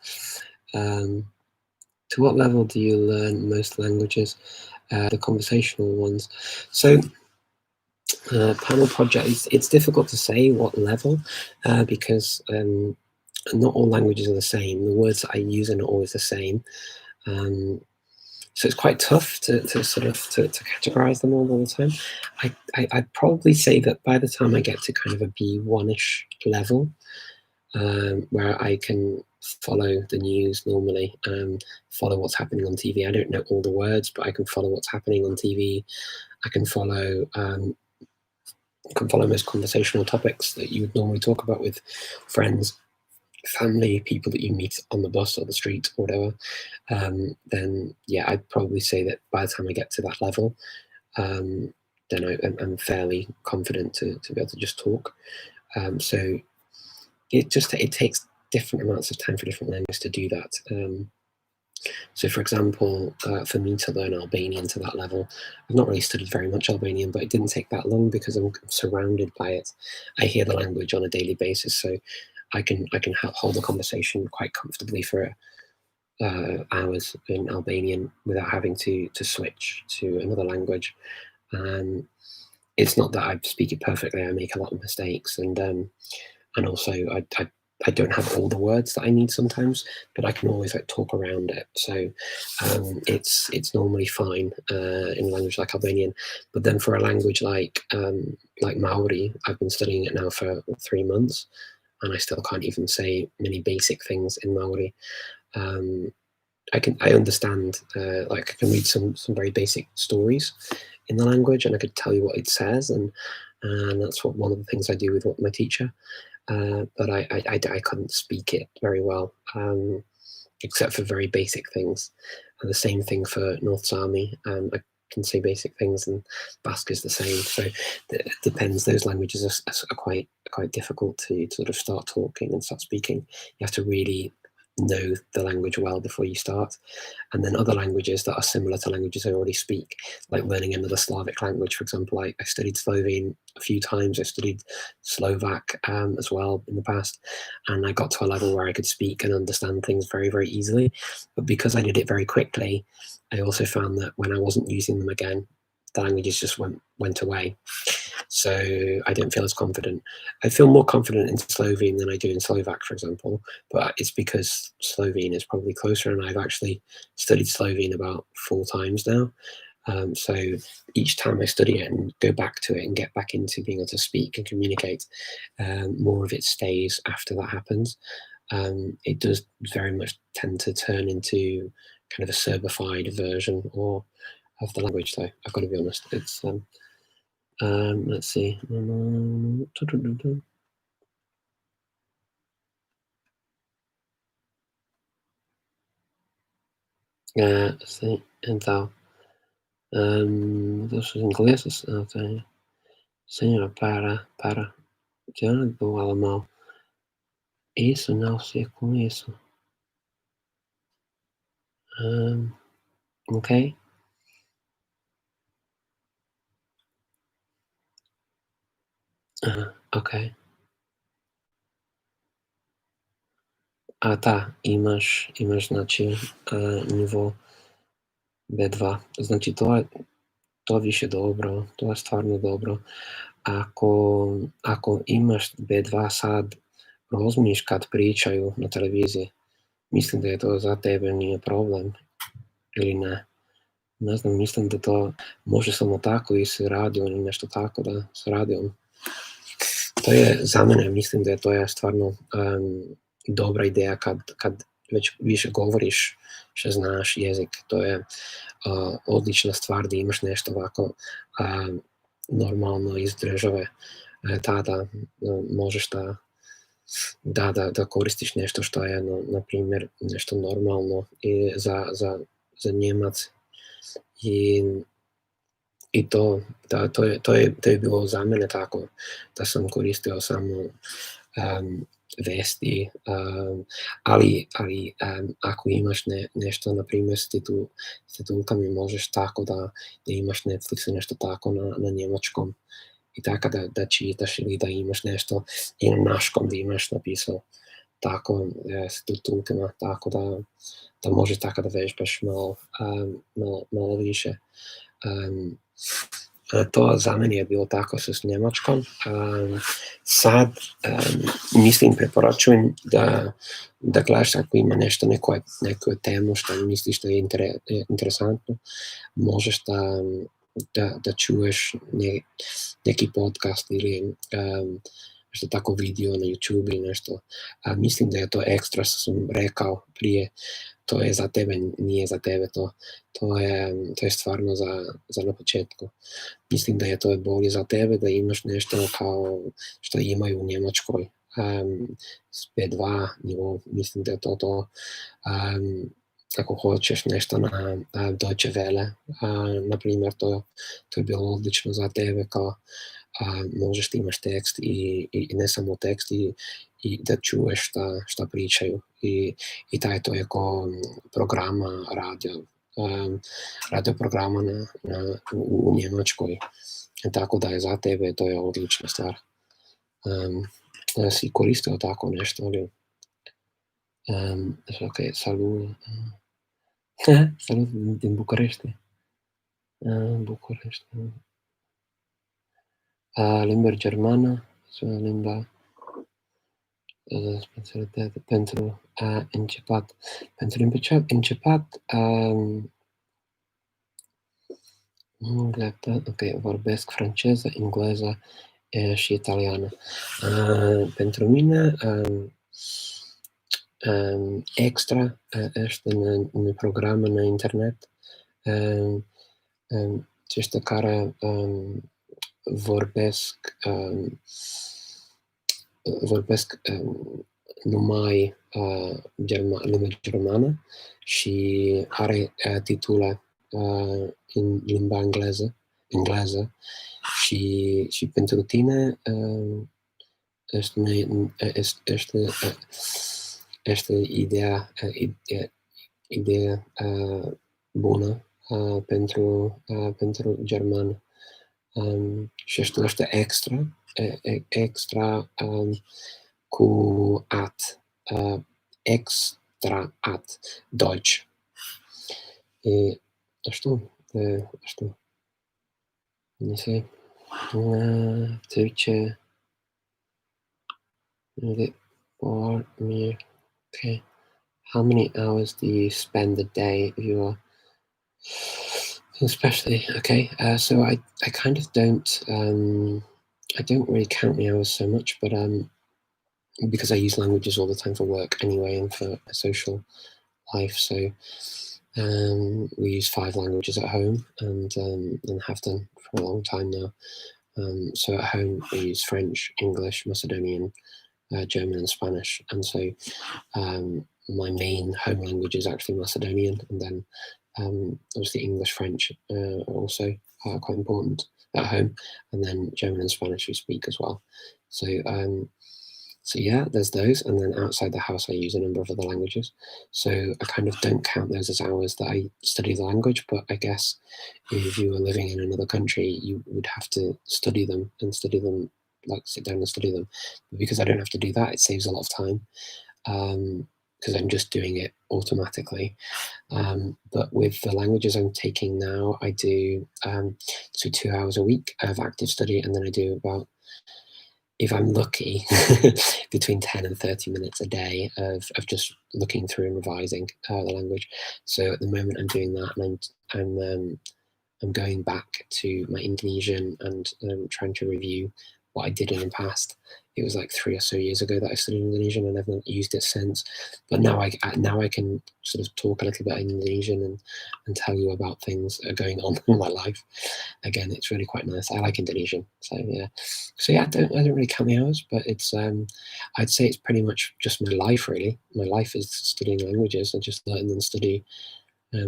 To what level do you learn most languages? The conversational ones. So, panel project, it's difficult to say what level because not all languages are the same. The words that I use are not always the same. So it's quite tough to categorize them all the time. I'd probably say that by the time I get to kind of a B1-ish level, where I can follow the news normally, follow what's happening on TV. I don't know all the words, but I can follow what's happening on TV. I can follow most conversational topics that you would normally talk about with friends, family, people that you meet on the bus or the street or whatever. Then I'd probably say that by the time I get to that level, then I'm fairly confident to be able to just talk. So it takes different amounts of time for different languages to do that. So, for example, for me to learn Albanian to that level, I've not really studied very much Albanian, but it didn't take that long because I'm surrounded by it. I hear the language on a daily basis, so I can hold a conversation quite comfortably for hours in Albanian without having to switch to another language. It's not that I speak it perfectly; I make a lot of mistakes, and also I I don't have all the words that I need sometimes, but I can always like talk around it. So it's normally fine in a language like Albanian. But then for a language like Maori, I've been studying it now for 3 months, and I still can't even say many basic things in Maori. Um, I understand, like I can read some very basic stories in the language, and I could tell you what it says, and that's what one of the things I do with my teacher. But I couldn't speak it very well, except for very basic things. And the same thing for North Sami. I can say basic things, and Basque is the same. So it depends. Those languages are quite difficult to sort of start talking and start speaking. You have to really know the language well before you start. And then other languages that are similar to languages I already speak, like learning another Slavic language, for example. I studied Slovene a few times. I studied Slovak as well in the past, and I got to a level where I could speak and understand things very, very easily. But because I did it very quickly, I also found that when I wasn't using them again, the languages just went away. So I don't feel as confident. I feel more confident in Slovene than I do in Slovak, for example, but it's because Slovene is probably closer, and I've actually studied Slovene about 4 times now. So each time I study it and go back to it and get back into being able to speak and communicate, more of it stays after that happens. It does very much tend to turn into kind of a Serbified version or of the language, though. I've got to be honest. It's let's see. Sim, então, dos ingleses, tem, senhora, para, Diana do alemão. Isso não se conheço. Ok? Ok. Tá, imaš znači nivo B2. Znači to više dobro, to je stvarno dobro. Ako imaš B2 sad, razumiješ kad pričaju na televiziji, mislim da je to za tebe nije problem, ili ne? Ne znam, mislim da to može samo tako i s radijom ili nešto tako da s radijom. To je za mene, mislim da je to stvarno dobra ideja kad već više govoriš što znaš jezik. To je odlična stvar da imaš nešto ovako normalno iz države. Tada možeš da koristiš nešto što je, na primjer, nešto normalno i za Njemac. I to je bilo za mene tako da sam koristio samo vesti, ali ako imaš nešto, na primjer, s titulkami, možeš tako da imaš Netflix i nešto tako na njemačkom i tako da čitaš, ili da imaš nešto i na naškom da imaš napisao tako s titulkama, tako da možeš tako da vežbaš malo više. To za mene je bilo tako s njemačkom. Sad mislim, preporučujem da gledaš ako ima nešto, neku temu što misliš da je interesantno, možeš da čuješ neki podcast ili nešto tako video na YouTube ili nešto. Mislim da je to ekstra, što sam rekao prije, to je za tebe, nije za tebe to je stvarno za na početku. Mislim da je to bolje za tebe da imaš nešto kao što imaju u Njemačkoj, s B2 nivo. Mislim da je to. Ako hoćeš nešto na Deutsche Welle, na primjer, to je bilo odlično za tebe, kao možeš ti imaš tekst i ne samo tekst i da čuješ šta pričaju i to je ko programa radio programa u Njemačkoj, tako da je za tebe to je odlična stvar. Si koristio tako nešto, ali ok, salut din București. București. Limba germană, limba începat. Pentru începat, ok, vorbesc franceză, engleză și italiană. Pentru mine, extra este un program în internet aceștia care vorbesc numai limba germană și are titule în limba engleză și pentru tine este ideea bună pentru germană. Și este extra cu extra Deutsch. Știu. Trece for me. Okay. How many hours do you spend a day if you are especially okay? So I kind of don't I don't really count my hours so much, but because I use languages all the time for work anyway and for a social life, so we use 5 languages at home and have done for a long time now. So at home we use French, English, Macedonian, German and Spanish, and so my main home language is actually Macedonian, and then obviously English, French are also quite important at home, and then German and Spanish we speak as well. So yeah, there's those, and then outside the house I use a number of other languages. So I kind of don't count those as hours that I study the language, but I guess if you were living in another country, you would have to study them, like sit down and study them. But because I don't have to do that, it saves a lot of time, because I'm just doing it automatically. But with the languages I'm taking now, I do 2 hours a week of active study, and then I do about, if I'm lucky, between 10 and 30 minutes a day of just looking through and revising the language. So at the moment I'm doing that, and I'm going back to my Indonesian and trying to review what I did in the past. It was like 3 or so years ago that I studied Indonesian, and I've not used it since. But now I can sort of talk a little bit in Indonesian and tell you about things that are going on in my life. Again, it's really quite nice. I like Indonesian, so yeah. I don't really count the hours, but it's I'd say it's pretty much just my life really. My life is studying languages and just letting them study,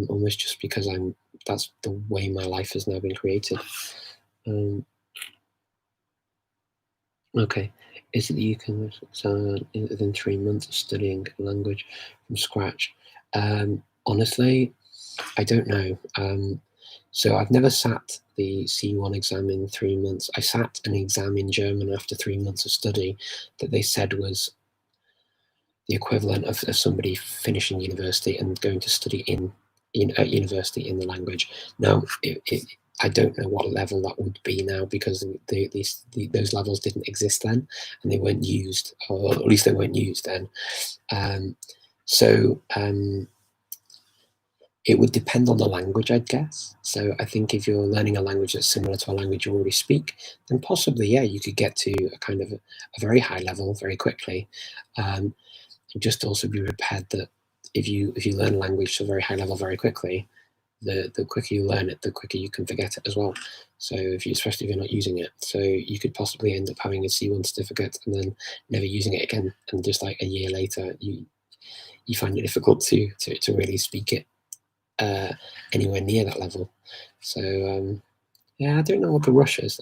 almost just because that's the way my life has now been created. Okay, is it that you can within 3 months of studying a language from scratch? Honestly, I don't know. So I've never sat the C1 exam in 3 months. I sat an exam in German after 3 months of study that they said was the equivalent of somebody finishing university and going to study at university in the language. Now, I don't know what level that would be now, because those levels didn't exist then, and they weren't used, or at least they weren't used then. It would depend on the language, I'd guess. So I think if you're learning a language that's similar to a language you already speak, then possibly, yeah, you could get to a kind of a very high level very quickly. And just also be prepared that if you learn a language to a very high level very quickly, the quicker you learn it, the quicker you can forget it as well. So especially if you're not using it, so you could possibly end up having a C1 certificate and then never using it again, and just like a year later, you find it difficult to really speak it anywhere near that level. So yeah, I don't know what the rush is.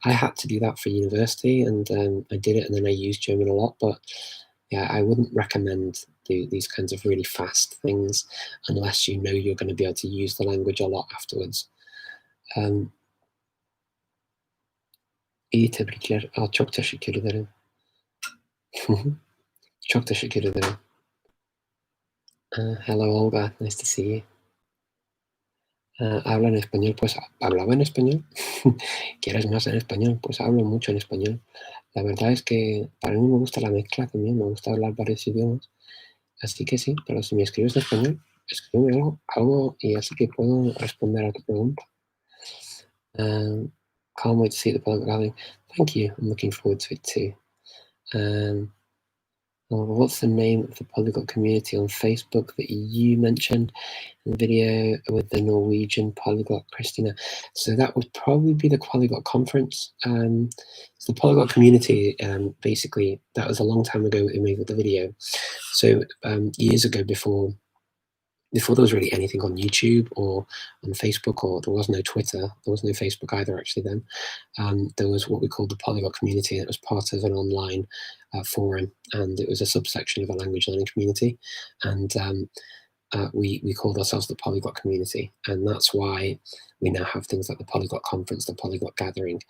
I had to do that for university, and I did it, and then I used German a lot. But yeah, I wouldn't recommend these kinds of really fast things unless you know you're going to be able to use the language a lot afterwards. İyi tebrikler. Çok teşekkür ederim. Çok teşekkür ederim. Hello, Olga. Nice to see you. Habla en español, pues hablaba en español. ¿Quieres más en español? Pues hablo mucho en español. La verdad es que para mí me gusta la mezcla también, me gusta hablar varios idiomas. Así que sí, pero si me escribes en español, escríbeme algo y así que puedo responder a tu pregunta. Um, can't wait to see the Polyglot Gathering. Thank you. I'm looking forward to it too. Um, what's the name of the Polyglot community on Facebook that you mentioned in the video with the Norwegian polyglot Christina? So that would probably be the Polyglot Conference. So the Polyglot community, basically, that was a long time ago we made with the video. So years ago, before there was really anything on YouTube or on Facebook, or there was no Twitter, there was no Facebook either actually then, there was what we called the Polyglot community. It was part of an online forum, and it was a subsection of a language learning community, and we called ourselves the Polyglot community, and that's why we now have things like the Polyglot Conference, the Polyglot Gathering.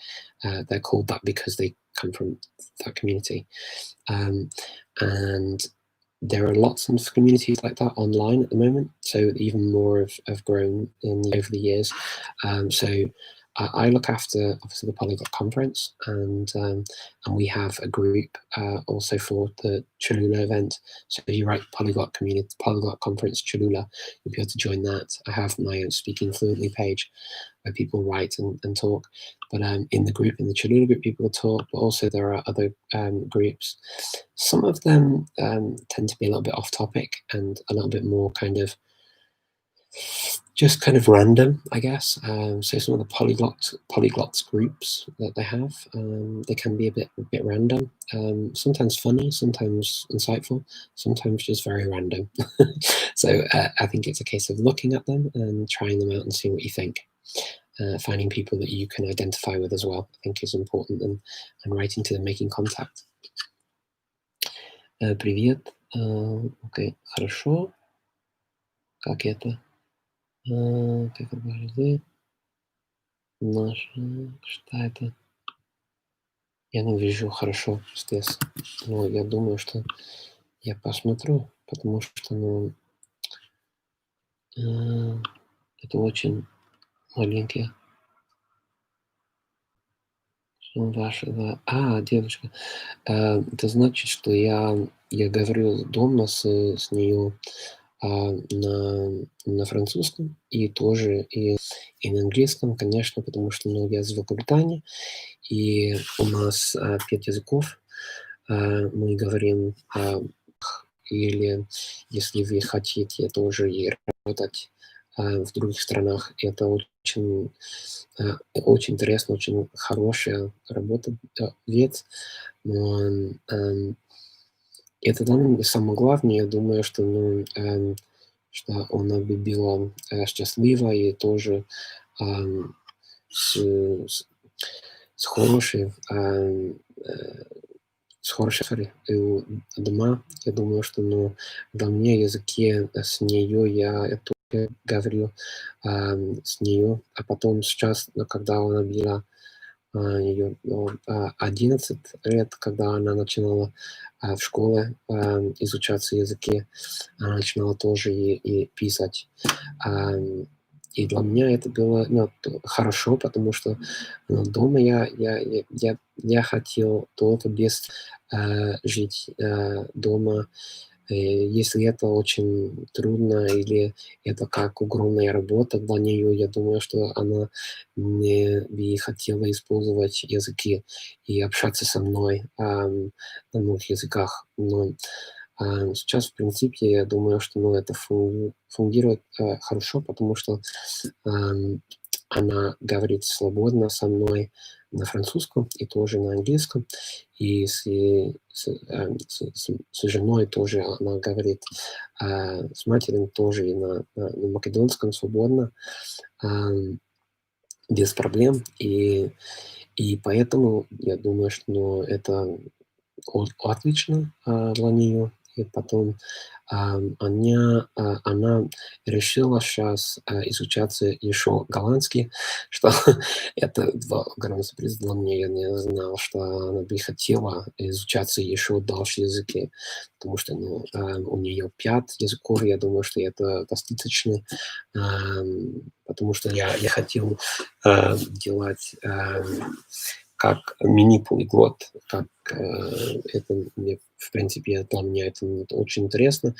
They're called that because they come from that community. And there are lots of communities like that online at the moment, so even more have grown over the years. So I look after obviously the Polyglot Conference, and we have a group also for the Cholula event. So if you write Polyglot Community, Polyglot Conference Cholula, you'll be able to join that. I have my own Speaking Fluently page where people write and talk. But in the group, in the Cholula group, people talk, but also there are other groups. Some of them tend to be a little bit off topic and a little bit more kind of just kind of random, I guess. So some of the polyglots groups that they have, they can be a bit random. Sometimes funny, sometimes insightful, sometimes just very random. So I think it's a case of looking at them and trying them out and seeing what you think. Finding people that you can identify with as well, I think is important, and writing to them, making contact. Привет. Окей, хорошо. Как это? Как это выглядит? Наша, что это? Я не вижу хорошо здесь. Но я думаю, что я посмотрю, потому что, это очень маленькие. Ваши, да. Девочка. Это значит, что я говорю дома с нею на французском и тоже и на английском, конечно, потому что я из Великобритании, и у нас 5 языков. Мы говорим, или если вы хотите тоже и работать в других странах, это очень интересно, очень хорошая работа, вид. Но это для меня самое главное. Я думаю, что, что она бы была счастлива и тоже с, с, с хорошей, дома. Я думаю, что для меня языке с нее я только говорю с нее, а потом сейчас, когда она была ее 11 лет, когда она начинала в школе изучать языки, она начинала тоже и писать. И для меня это было хорошо, потому что дома я хотел только без жить дома. Если это очень трудно или это как огромная работа для нее, я думаю, что она не бы хотела использовать языки и общаться со мной на новых языках. Но сейчас, в принципе, я думаю, что это фунгирует хорошо, потому что она говорит свободно со мной на французском и тоже на английском. И с женой тоже она говорит, с матерью тоже и на македонском свободно, без проблем. И поэтому я думаю, что это отлично для нее. И потом она решила сейчас изучаться еще голландский, что это граница для меня. Я не знал, что она бы хотела изучаться еще дальше языки, потому что у нее 5 языков, я думаю, что это достаточно, потому что я хотел делать как мини-полиглот, как это мне, в принципе, для меня это очень интересно.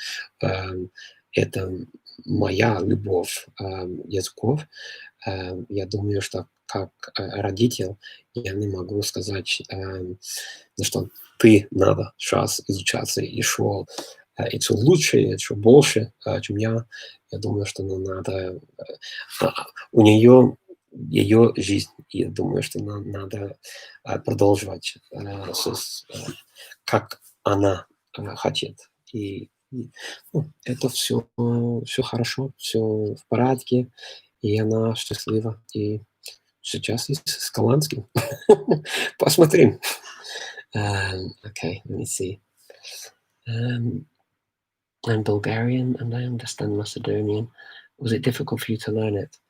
Это моя любовь языков. Я думаю, что как родитель я не могу сказать, что ты надо сейчас изучаться еще лучше, еще больше, чем я. Я думаю, что нам надо... у нее ее жизнь, и я думаю, что нам надо продолжать, как она хочет. Это все хорошо, все в порядке, и она счастлива. И сейчас с голландским. Посмотрим. Okay, let me see. I'm Bulgarian and I understand Macedonian. Was it difficult for you to learn it?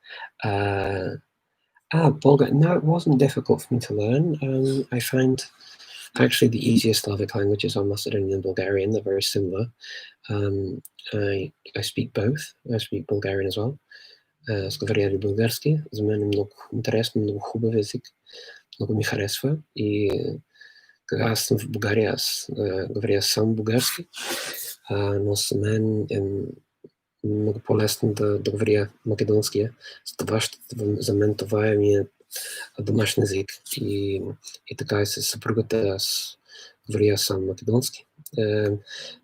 Bulgarian. No, it wasn't difficult for me to learn. I find actually the easiest Slavic languages are Macedonian and Bulgarian. They're very similar. I speak both. I speak Bulgarian as well. Говоря български, за мен е много интересно, много хубав език. Много ми харесва. И когато аз съм в България, аз говоря само български, но за мен е много по-лесно да говоря македонския. За мен това е ми домашен език. И така и с съпругата аз говоря само македонски.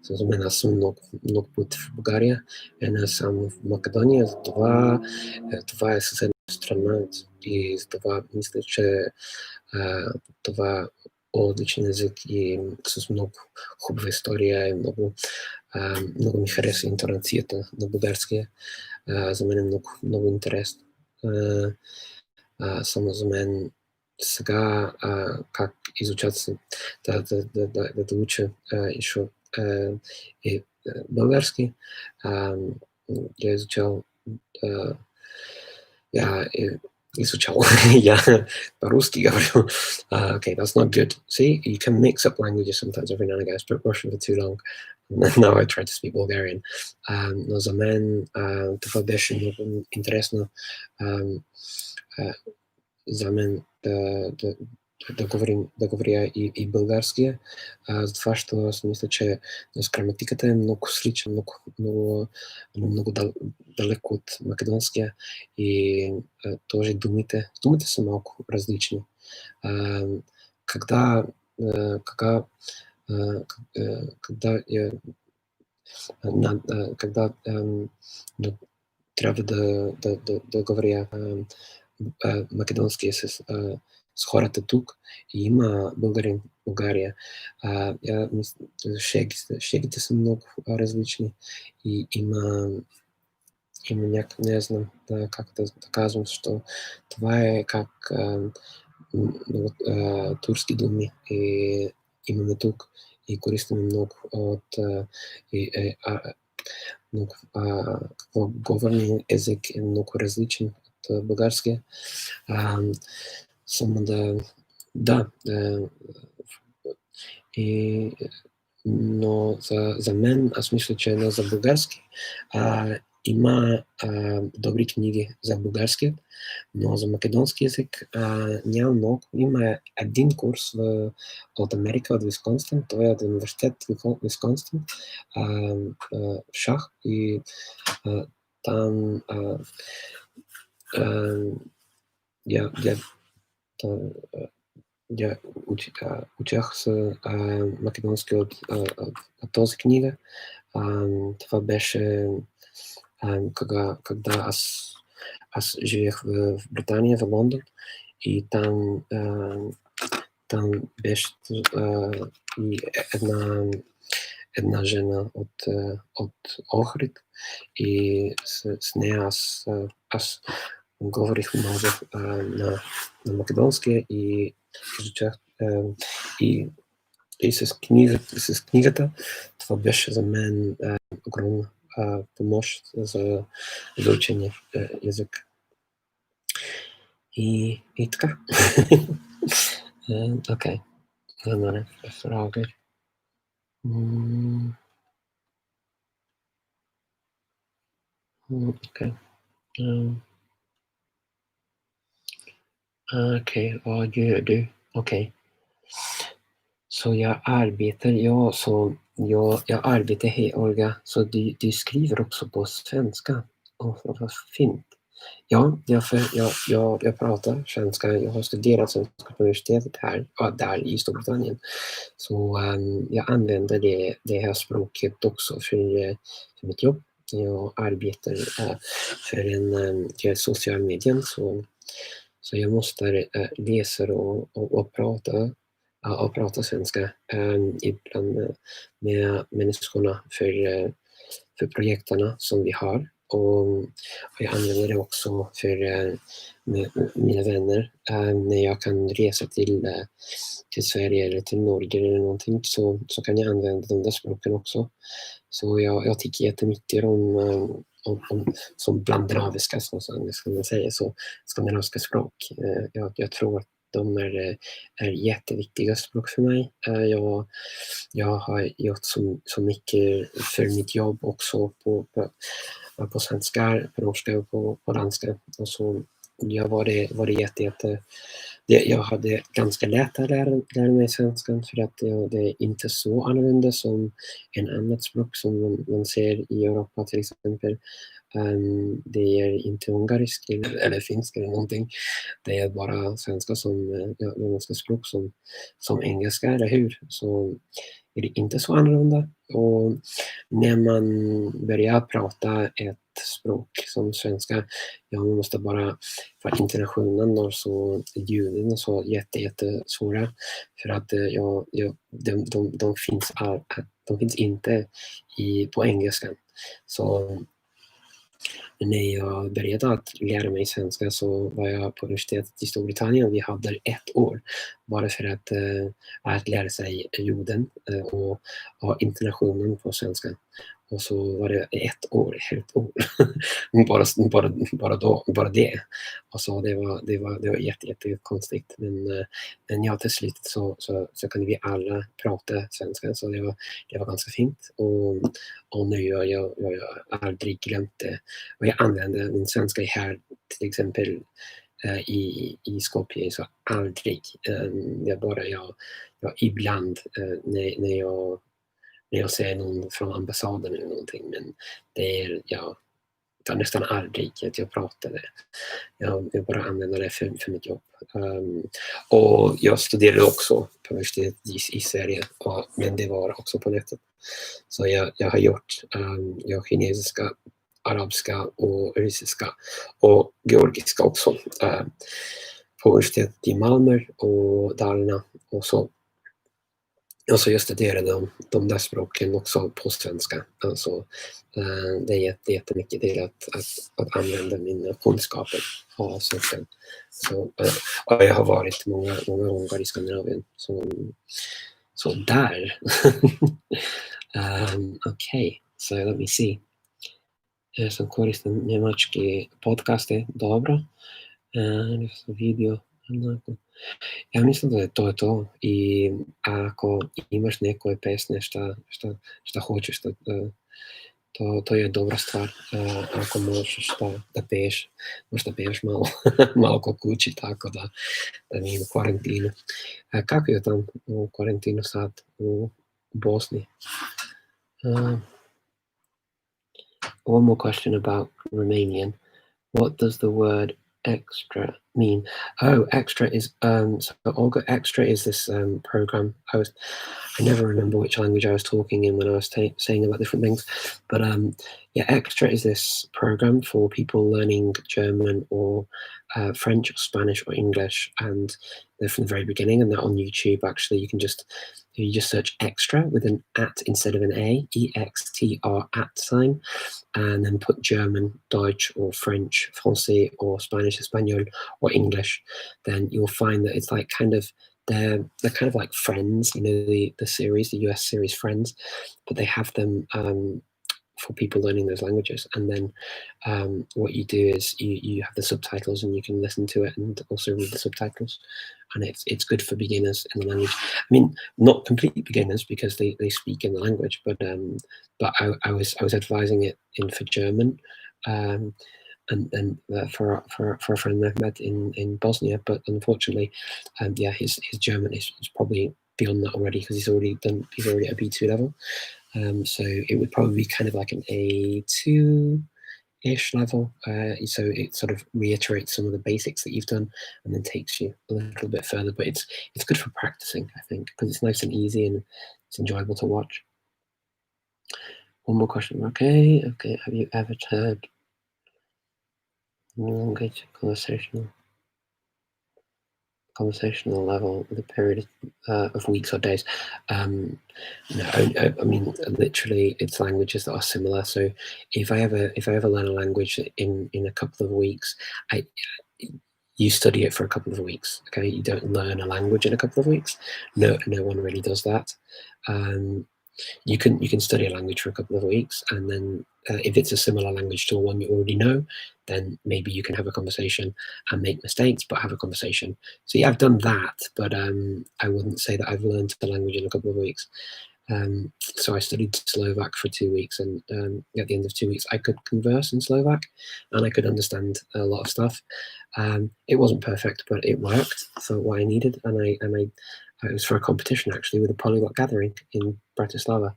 За мен аз съм много пъти в България, не само в Македония. Това е съседна страна и за това мисля, че това отличен език и с много хубава история и много ми хареса интонацията на българския. За мен е много интересно. Само за мен сега как изучат се да уча еще български. Я изучал изучал. Я по-русски говорю. Okay, that's not good. See, you can mix up languages sometimes every now and again. I spoke Russian for too long. Now I try to speak Bulgarian. Но за мен това беше много интересно. За мен да говоря и българския, затова, що аз мисля, че с граматиката е много сличен, много далеко от македонския и тоже думите са малко различни. Когда трябва да говоря македонски с хората тук и има българин в България. Шегите са много различни и има някак, не знам как да казвам, защото това е как турски думи имаме тук и користаме много от какво говорим език е много различен от българския. Само но за мен, аз мисля, че не за български. Има добри книги за български, но за македонски език няма много. Има един курс от Америка, от Висконсин. Това е от университет Висконсин, шах, и там я учах с македонски от този книга. Това беше когда аз живеех в Британия, в Лондон, и там беше и една жена от Охрид, и с нея аз говорих много на македонски и изучах и this is knighta. To wiesz, że men ogrom pomość z wyuczenie język i taka. Okej, okay. Frågor. Okej. Okej, vad gör du? Okej. Så jag arbetar, jag arbetar här, Olga. Så du skriver också på svenska. Vad fint. Ja, jag pratar svenska. Jag har studerat svenska på universitetet där i Storbritannien. Så jag använder det här språket också för mitt jobb. Jag arbetar för social media, så jag måste läsa och prata svenska ibland med människorna för projekterna som vi har. Och jag använder det också för mina vänner. När jag kan resa till Sverige eller till Norge eller någonting, så kan jag använda de där språken också. Så jag tycker jättemycket om som blandnaviska, så ska man säga, så skandinaviska språk. Jag tror att de är jätteviktiga språk för mig. Jag har gjort så mycket för mitt jobb också på svenska, på norska och på danska. Och så jag var det jätte jag hade ganska lätt att lära mig svenskan, för att det är inte så annorlunda som en annat språk som man ser i Europa till exempel. Det är inte ungarisk eller finsk eller någonting. Det är bara svenska som nordiska språk som engelska, eller hur? Så är det inte så annorlunda. Och när man börjar prata ett språk som svenska, man måste bara, för intonationen och så ljuden och så jättesvåra, för att de finns inte på engelska. Så när jag började att lära mig svenska, så var jag på universitetet i Storbritannien. Vi hade 1 år bara för att lära sig ljuden och intonationen på svenska. Och så var det 1 år, helt år. bara det. Och så det var jättekonstigt. Men ja, till slut så kan vi alla prata svenska. Så det var ganska fint. Och nu jag aldrig glömt det. Och jag använder min svenska här, till exempel i Skopje, så aldrig. Det är bara jag ibland när jag ser någon från ambassaden eller någonting, men det är jag tar nästan aldrig att jag pratar det. Jag bara använder det för mitt jobb. Och jag studerade också på universitetet i Sverige, men det var också på nätet. Så jag har gjort kinesiska, arabiska och ryska och georgiska också på universitetet i Malmö och Dalarna och så. Och så jag studerade de där språken också på svenska. Alltså, det är jättemycket till att använda mina kunskaper av svenska. Så jag har varit många gånger i Skandinavien. Så där. Okay, so let me see. Sam koristim njemački podcaste, dobro. Video. Ja mislim da je to i ako imaš nekoje pesme šta hoćeš, to je dobra stvar. Ako možeš da piješ, možda piješ malo ko kući, tako da nije u karantinu. Kako je tam u karantinu sad u Bosni? One more question about Romanian. What does the word extra mean? Oh, extra is so Olga, extra is this program. I never remember which language I was talking in when I was saying about different things, but yeah, extra is this program for people learning German or French or Spanish or English, and they're from the very beginning, and they're on YouTube. Actually, you just search extra with an at instead of an a, EXTR @ sign, and then put German, Deutsch, or French, Français, or Spanish, Espanol, or English. Then you'll find that it's like kind of they're kind of like Friends, the series, the US series Friends, but they have them for people learning those languages. And then what you do is you have the subtitles and you can listen to it and also read the subtitles. And it's good for beginners in the language. I mean, not complete beginners because they speak in the language, but I was advising it for German. And for a friend I've met in Bosnia, but unfortunately, yeah, his German is probably beyond that already because he's already at B2 level. So it would probably be kind of like an A2-ish level. So it sort of reiterates some of the basics that you've done and then takes you a little bit further. But it's good for practicing, I think, because it's nice and easy and it's enjoyable to watch. One more question. Okay. Have you ever heard language conversational level with a period of weeks or days? No, I mean literally, it's languages that are similar. So if I ever learn a language in a couple of weeks, you study it for a couple of weeks. Okay, you don't learn a language in a couple of weeks. No one really does that. You can study a language for a couple of weeks, and then if it's a similar language to one you already know, then maybe you can have a conversation and make mistakes, but have a conversation. So yeah, I've done that, but I wouldn't say that I've learned the language in a couple of weeks. So I studied Slovak for 2 weeks, and at the end of 2 weeks, I could converse in Slovak, and I could understand a lot of stuff. It wasn't perfect, but it worked for what I needed, and it was for a competition actually with a polyglot gathering in Bratislava,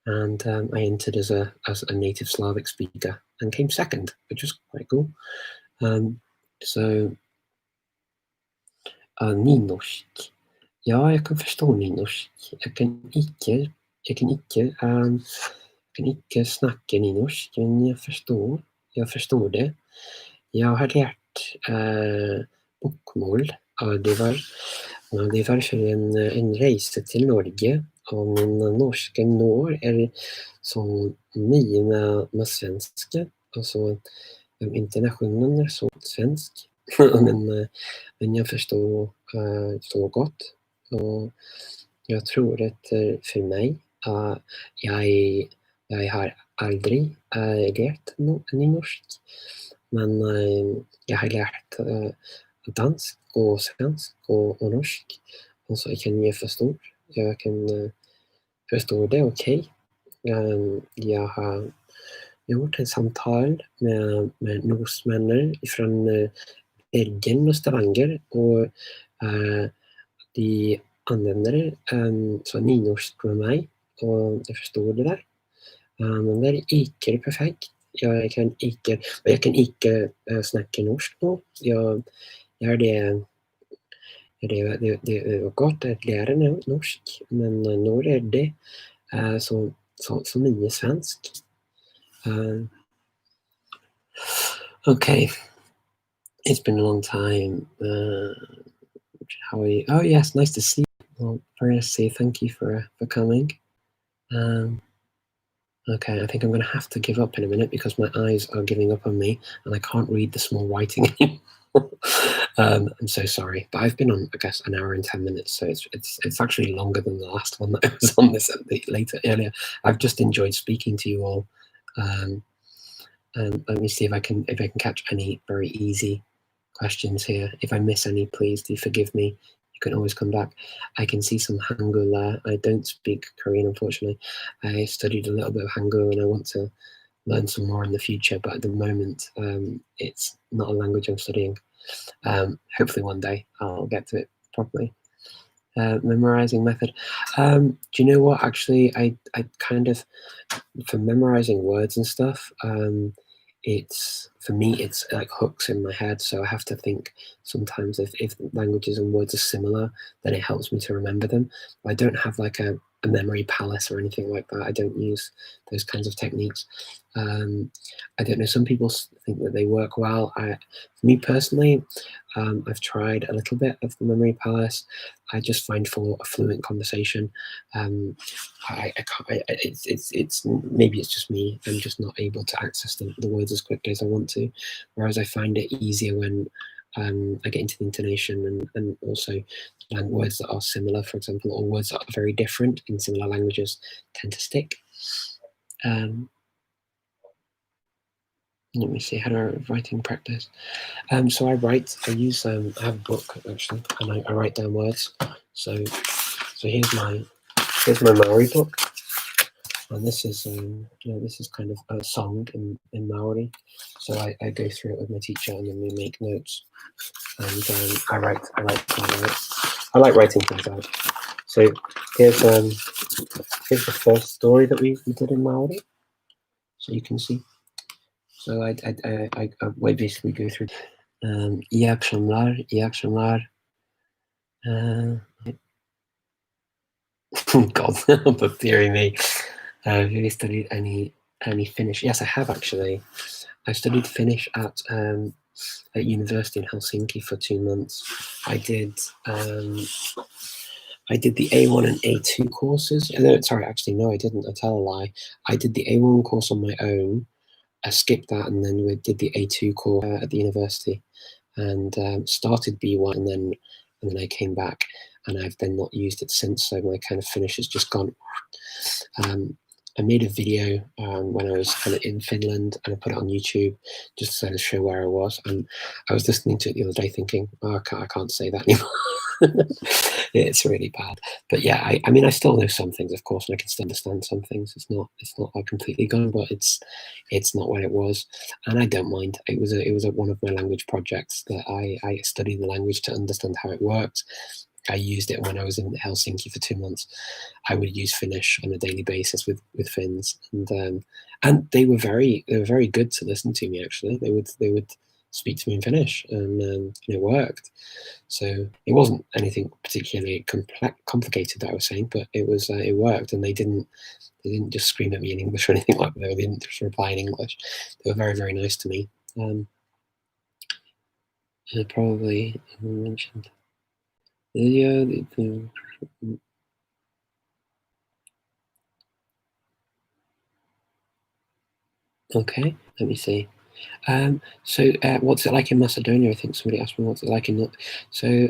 and I entered as a native Slavic speaker and came second, which was quite cool. So nynorsk. Ja, jeg kan forstå nynorsk. Jeg kan ikke snakke nynorsk, men jeg forstår det. Jeg har lært bokmål. Det var for en reise til Norge, og min norske nå så mye med svenske. Altså, intonasjonen er så svensk, men jeg forstår så godt. Og jeg tror at for meg jeg har aldri lært nynorsk, men jeg har lært dansk og svensk og norsk, og så kan jeg forstå. Jeg kan forstå det ok. Jeg har gjort en samtale med nordmenn fra Bergen og Stavanger, og de anvender så nynorsk med meg, og jeg forstår det der. Men det er ikke perfekt. Jeg kan ikke snakke norsk nå. Det er godt å lære norsk, men nå er det så mye svensk. Okay, it's been a long time. How are you? Oh yes, nice to see you. Well, very nice to see you. Thank you for coming. Okay, I think I'm going to have to give up in a minute because my eyes are giving up on me and I can't read the small writing anymore. I'm so sorry, but I've been on, I guess, an hour and 10 minutes, so it's actually longer than the last one that I was on this earlier. I've just enjoyed speaking to you all. And let me see if I can catch any very easy questions here. If I miss any, please do forgive me. You can always come back. I can see some Hangul there. I don't speak Korean, unfortunately. I studied a little bit of Hangul and I want to learn some more in the future, but at the moment, it's not a language I'm studying. Hopefully one day I'll get to it properly. Memorizing method. Do you know what? Actually, I kind of, for memorizing words and stuff, for me it's like hooks in my head, so I have to think sometimes if languages and words are similar, then it helps me to remember them. I don't have like a memory palace or anything like that. I don't use those kinds of techniques. I don't know, some people think that they work well. For me personally, I've tried a little bit of the memory palace. I just find for a fluent conversation, I can't. It's maybe it's just me. I'm just not able to access the words as quickly as I want to. Whereas I find it easier when I get into the intonation and also words that are similar, for example, or words that are very different in similar languages tend to stick. Let me see, how do I writing practice? So I use, I have a book actually, and I write down words. So here's my Maori book, and this is this is kind of a song in Maori. So I go through it with my teacher, and then we make notes, and I like writing things out. So here's the first story that we did in Maori, so you can see. So I basically go through. I axlar. God, but dearie me. Have you studied any Finnish? Yes, I have actually. I studied Finnish at university in Helsinki for 2 months. I did the A1 and A2 courses. No, sorry, actually, no, I didn't. I tell a lie. I did the A1 course on my own. I skipped that, and then we did the A2 course at the university, and started B1, and then I came back, and I've then not used it since. So my kind of Finnish has just gone. I made a video when I was kind of in Finland, and I put it on YouTube just to sort of show where I was. And I was listening to it the other day, thinking, "Oh, I can't say that anymore." It's really bad. But yeah, I mean, I still know some things, of course, and I can still understand some things. It's not like completely gone, but it's not what it was, and I don't mind. It was one of my language projects that I studied the language to understand how it worked. I used it when I was in Helsinki for 2 months. I would use Finnish on a daily basis with Finns, and they were very good to listen to me. Actually, they would speak to me in Finnish, and it worked. So it wasn't anything particularly complicated that I was saying, but it worked, and they didn't just scream at me in English or anything like that. They didn't just reply in English. They were very, very nice to me. Probably mentioned. Okay, let me see. So what's it like in Macedonia? I think somebody asked me what's it like in. So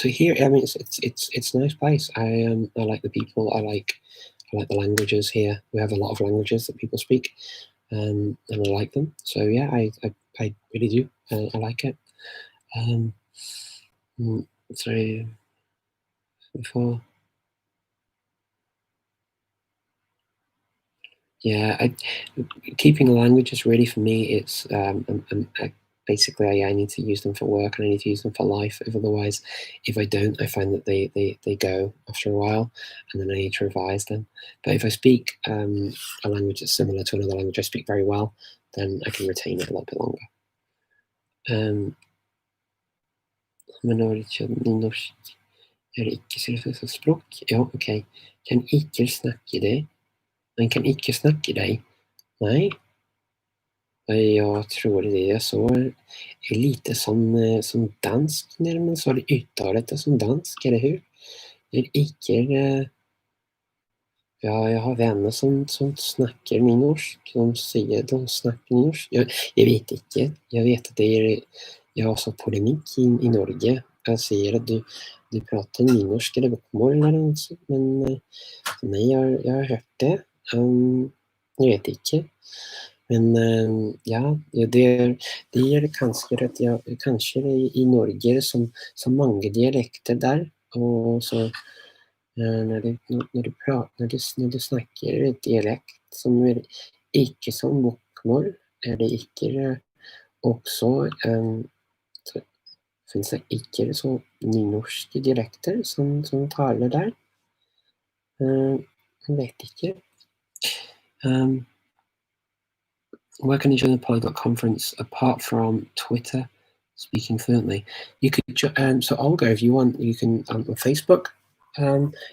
here, I mean, it's a nice place. I like the people. I like the languages here. We have a lot of languages that people speak, and I like them. So yeah, I really do. I like it. So before. Yeah, keeping a language is really, for me, it's basically I need to use them for work, and I need to use them for life. Otherwise, if I don't, I find that they go after a while, and then I need to revise them. But if I speak a language that's similar to another language I speak very well, then I can retain it a little bit longer. Men norsk er ikke språk. Ja, ok. Kan ikke snakke det. Men kan ikke snakke deg. Nei. Jag tror det är så lite som dansk, men så har det uttalet det som dansk, eller hur? Jeg ikke Ja, jeg har venner som snakker nynorsk, som sier de snakker nynorsk. Jeg vet ikke. Jeg vet at jeg har så polemikk i Norge. Jeg sier at du prater nynorsk eller bokmål eller noe sånt, men nei, jeg har hørt det. Jeg vet ikke. Men ja, det er kanskje i Norge som mange dialekter der, og så når du snakker et dialekt som er ikke som bokmål, er det ikke også finnes det ikke så nynorske dialekter som taler der. Jeg vet ikke. Where can you join the Polyglot Conference apart from Twitter, speaking fluently? You could, so Olga, if you want, you can on Facebook.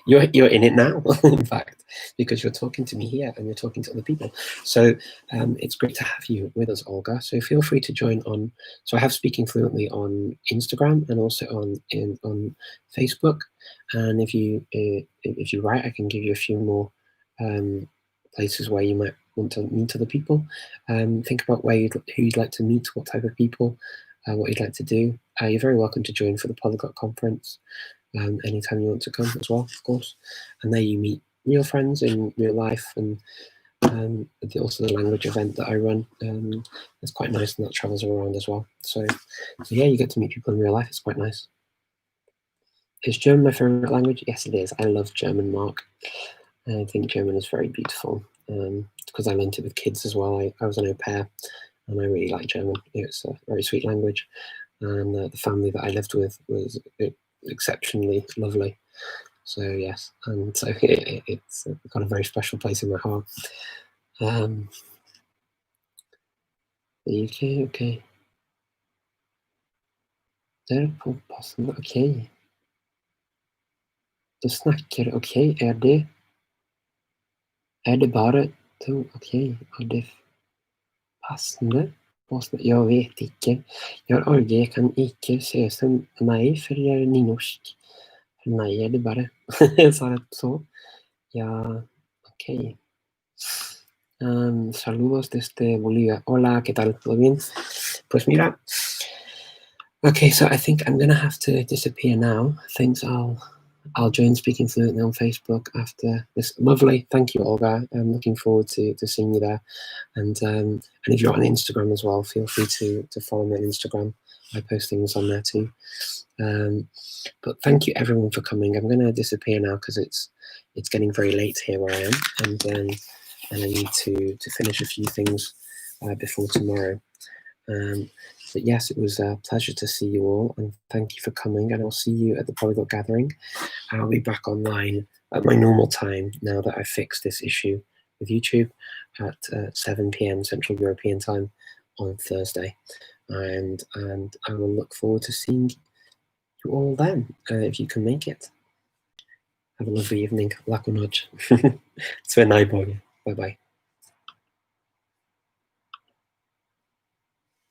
You're in it now, in fact, because you're talking to me here and you're talking to other people. So it's great to have you with us, Olga. So feel free to join on. So I have Speaking Fluently on Instagram and also on Facebook. And if you write, I can give you a few more places where you might want to meet other people. Think about who you'd like to meet, what type of people. what you'd like to do. You're very welcome to join for the Polyglot Conference anytime you want to come as well, of course. And there you meet real friends in real life, and also the language event that I run. It's quite nice, and that travels around as well. So yeah, you get to meet people in real life. It's quite nice. Is German my favorite language? Yes, it is. I love German, Mark. I think German is very beautiful because I learned it with kids as well. I was an au pair, and I really like German. It's a very sweet language, and the family that I lived with was exceptionally lovely. So yes, and so it's got a very special place in my heart. The UK, okay. Därpå passande, okej. Du snackar, okej, är det bara to, okej, är det passande? Jeg vet ikke. Jeg kan ikke se som meg, for jeg er nynorsk. For meg er det bare. Sa det så? Ja, ok. Saludos desde Bolivia. Hola, ¿qué tal? ¿Todo bien? Pues mira. Okay, so I think I'm gonna have to disappear now. Thanks, I'll join Speaking Fluently on Facebook after this. Lovely, thank you, Olga. I'm looking forward to seeing you there. And if you're on Instagram as well, feel free to follow me on Instagram. I post things on there too. But thank you everyone for coming. I'm gonna disappear now because it's getting very late here where I am, and I need to finish a few things before tomorrow. But yes, it was a pleasure to see you all, and thank you for coming, and I'll see you at the Polyglot Gathering. I'll be back online at my normal time now that I've fixed this issue with YouTube at 7 p.m. Central European Time on Thursday. And I will look forward to seeing you all then, if you can make it. Have a lovely evening. Laku noc. Sve najbolje. Bye-bye.